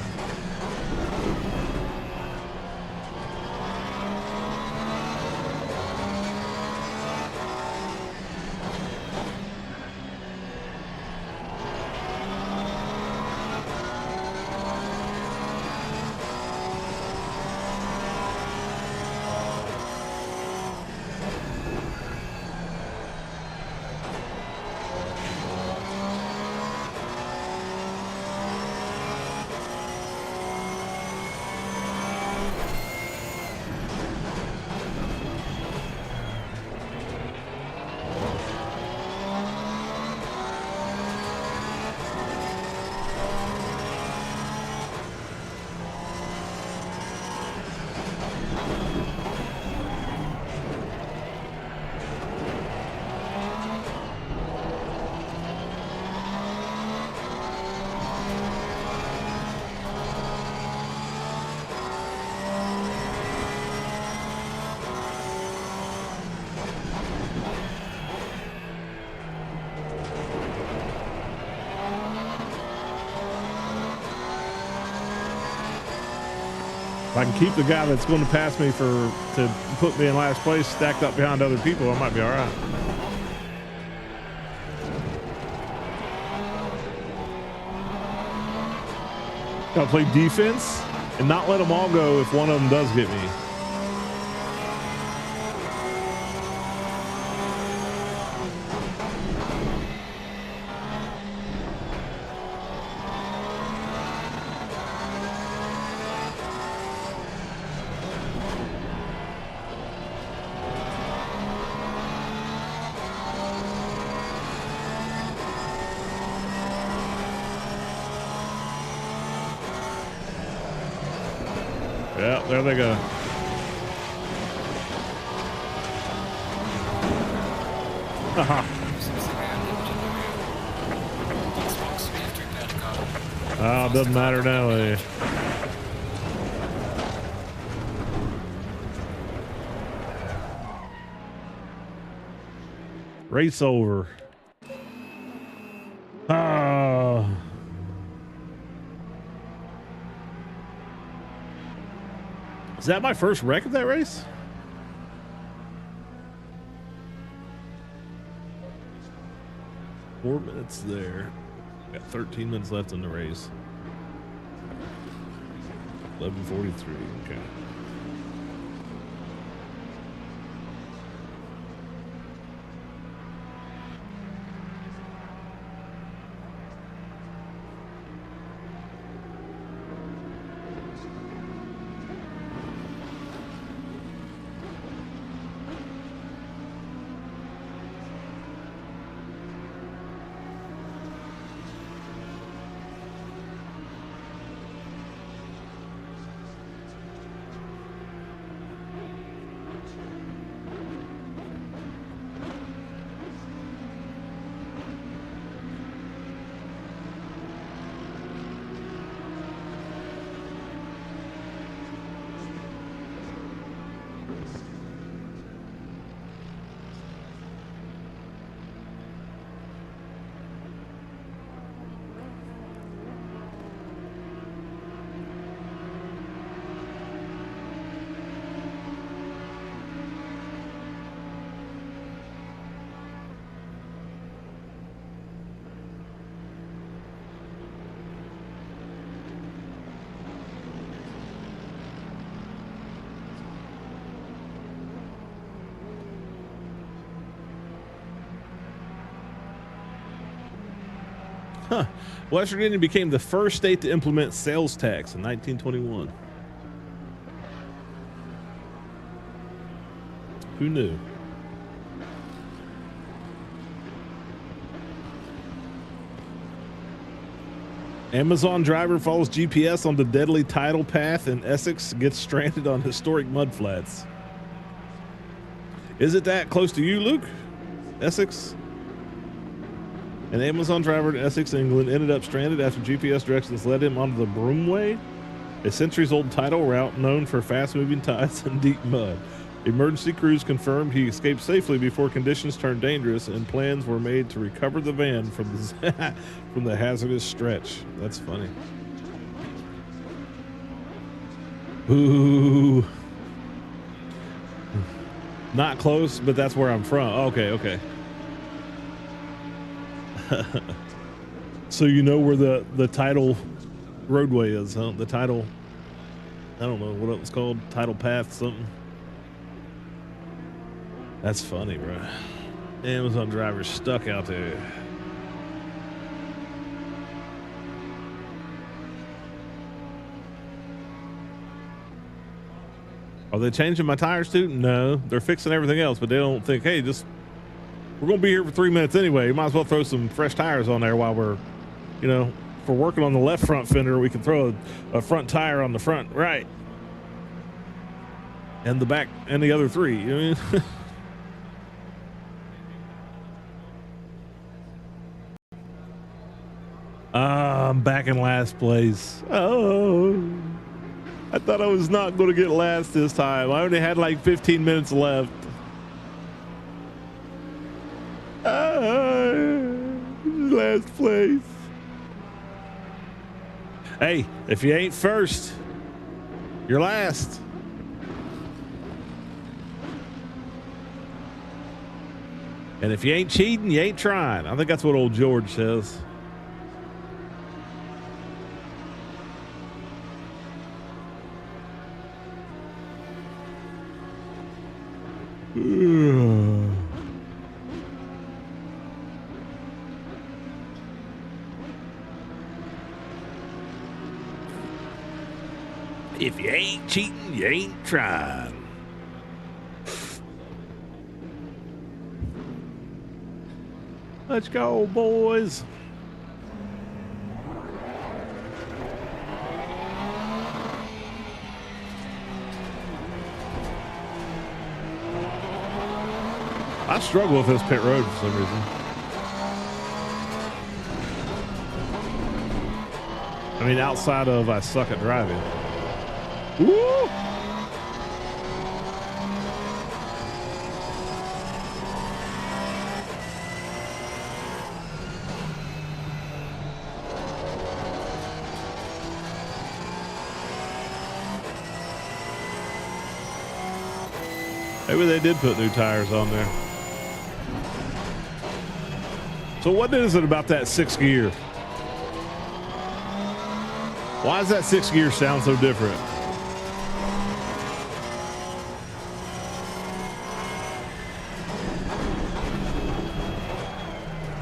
If I can keep the guy that's going to pass me to put me in last place stacked up behind other people, I might be all right. Gotta play defense and not let them all go if one of them does get me. Yeah, there they go. Oh, doesn't matter now, eh? Race over. that my first wreck of that race? Four minutes there. Got 13 minutes left in the race. 11:43. Okay. Huh. West Virginia became the first state to implement sales tax in 1921. Who knew? Amazon driver follows GPS on the deadly tidal path in Essex, gets stranded on historic mudflats. Is it that close to you, Luke? Essex? An Amazon driver in Essex, England, ended up stranded after GPS directions led him onto the Broomway, a centuries-old tidal route known for fast-moving tides and deep mud. Emergency crews confirmed he escaped safely before conditions turned dangerous, and plans were made to recover the van from the from the hazardous stretch. That's funny. Ooh. Not close, but that's where I'm from. Okay. So you know where the tidal roadway is, huh? The tidal, I don't know what it was called, tidal path something. That's funny, bro. Amazon driver stuck out there. Are they changing my tires too? No, they're fixing everything else, but they don't think, hey, we're going to be here for 3 minutes anyway. You might as well throw some fresh tires on there while we're, if we're working on the left front fender, we can throw a front tire on the front right. And the back and the other three. You know what I mean? I'm back in last place. Oh, I thought I was not going to get last this time. I only had like 15 minutes left. Last place. Hey, if you ain't first, you're last. And if you ain't cheating, you ain't trying. I think that's what old George says. If you ain't cheating, you ain't trying. Let's go, boys. I struggle with this pit road for some reason. I mean, outside of I suck at driving. Woo! Maybe they did put new tires on there. So what is it about that 6th gear? Why does that 6th gear sound so different?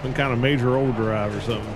Some kind of major overdrive or something.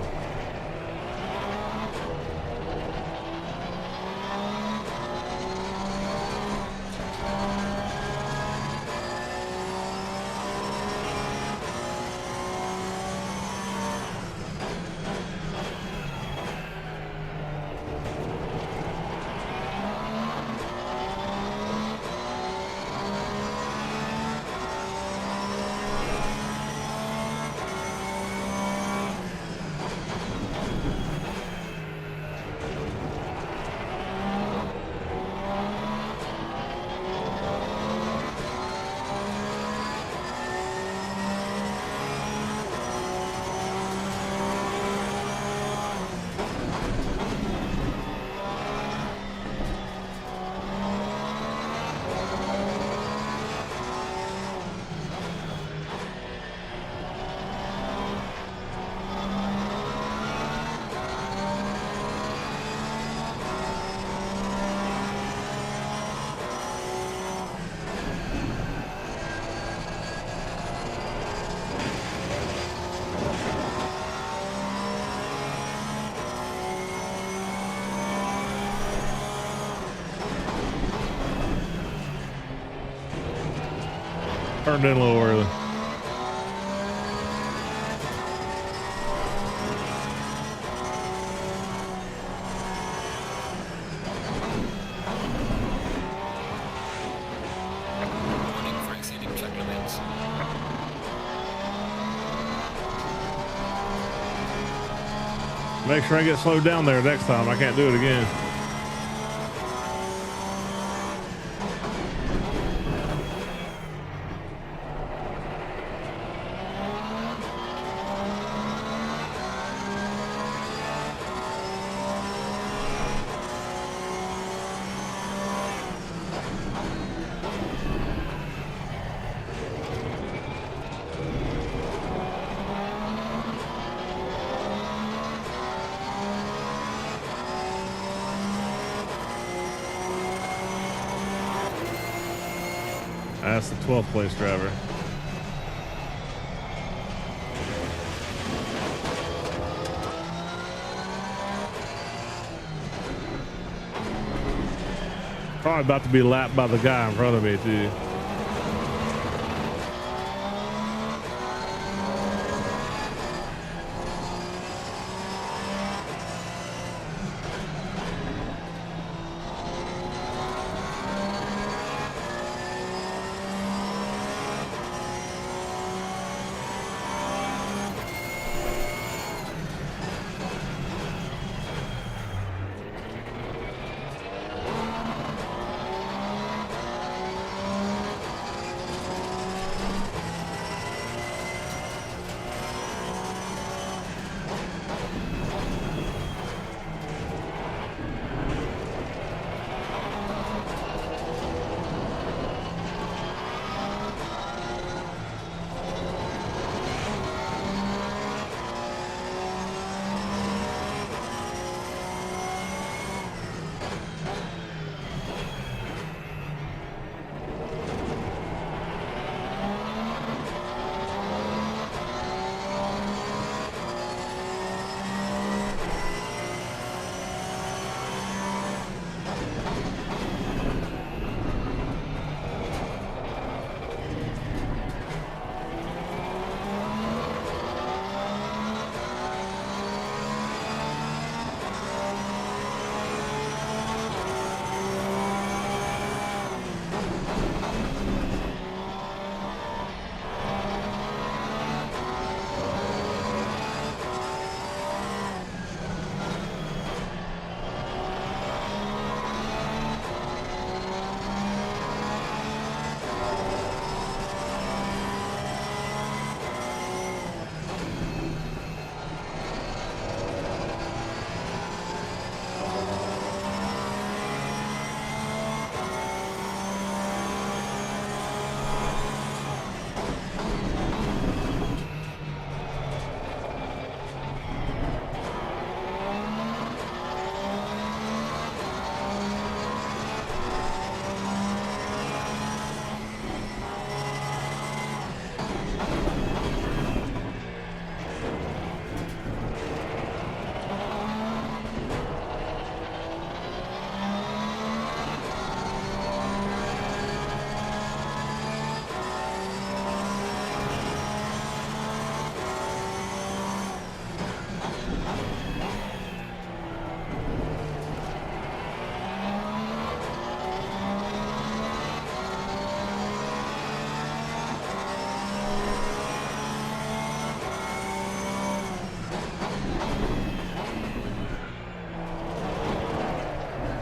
Turned in a little early. Warning for exceeding track limits. Make sure I get slowed down there next time. I can't do it again. That's the 12th place driver. Probably about to be lapped by the guy in front of me too.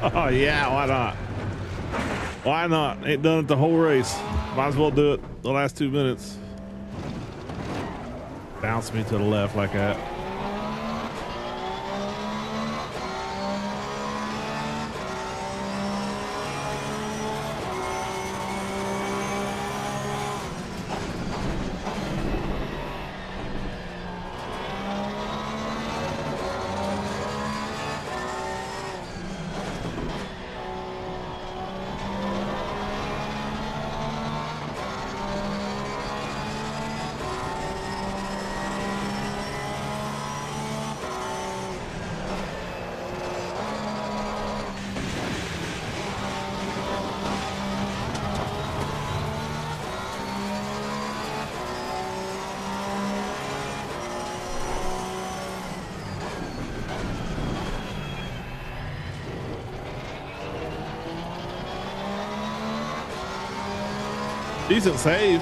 Oh yeah, why not? Why not? Ain't done it the whole race. Might as well do it the last 2 minutes. Bounce me to the left like that. Decent save.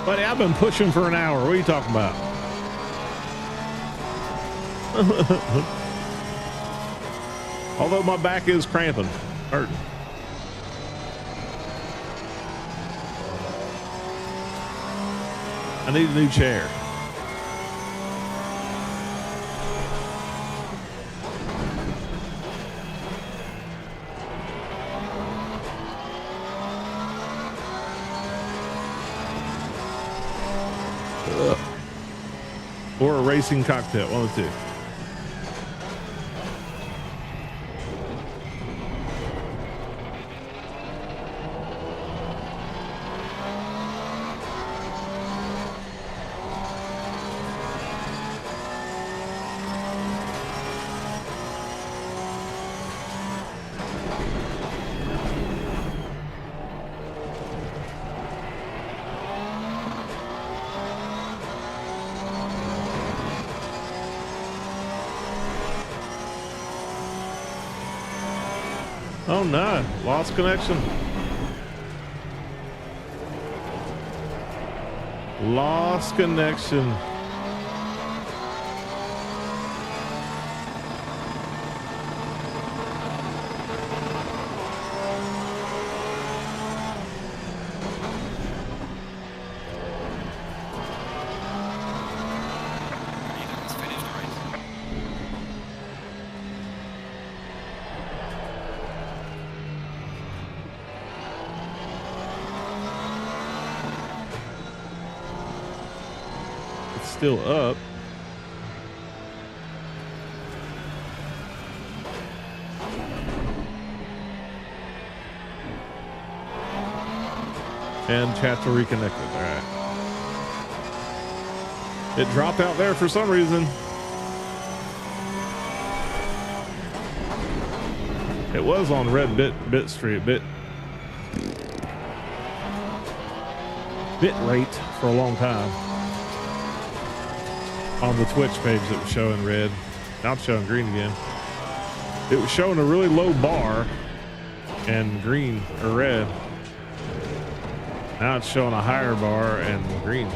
Buddy, I've been pushing for an hour. What are you talking about? Although my back is cramping, hurting. I need a new chair. Or a racing cocktail, one of the two. Oh no, lost connection. Lost connection. Still up. And chats are reconnected. All right. It dropped out there for some reason. It was on red bit street bit rate for a long time. On the Twitch page it was showing red. Now it's showing green again. It was showing a really low bar and green or red. Now it's showing a higher bar and green.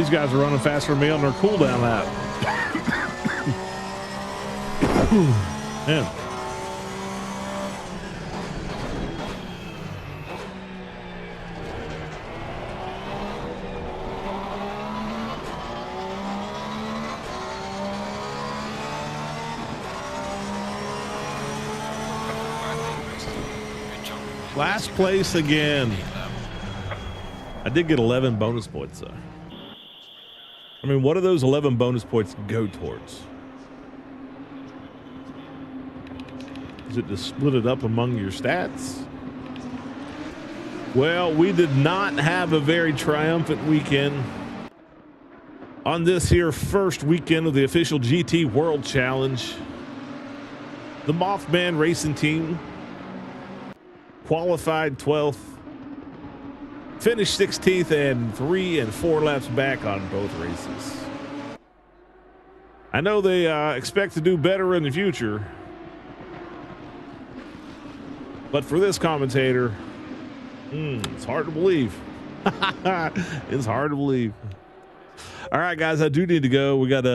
These guys are running faster than me on their cooldown lap. Man. Good job. Last place again. I did get 11 bonus points though. I mean, what do those 11 bonus points go towards? Is it to split it up among your stats? Well, we did not have a very triumphant weekend on this here first weekend of the official GT World Challenge. The Mothman Racing Team qualified 12th, finished 16th, and 3 and 4 laps back on both races. I know they expect to do better in the future, but for this commentator, it's hard to believe. It's hard to believe. All right, guys, I do need to go. I got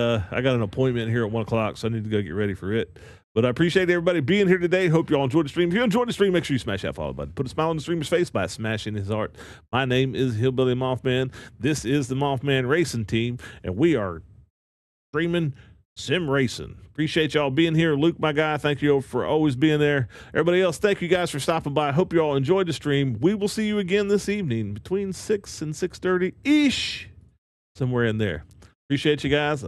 an appointment here at 1 o'clock, so I need to go get ready for it. But I appreciate everybody being here today. Hope you all enjoyed the stream. If you enjoyed the stream, make sure you smash that follow button. Put a smile on the streamer's face by smashing his heart. My name is Hillbilly Mothman. This is the Mothman Racing Team, and we are streaming sim racing. Appreciate y'all being here. Luke, my guy, thank you for always being there. Everybody else, thank you guys for stopping by. Hope you all enjoyed the stream. We will see you again this evening between 6 and 6:30 ish, somewhere in there. Appreciate you guys.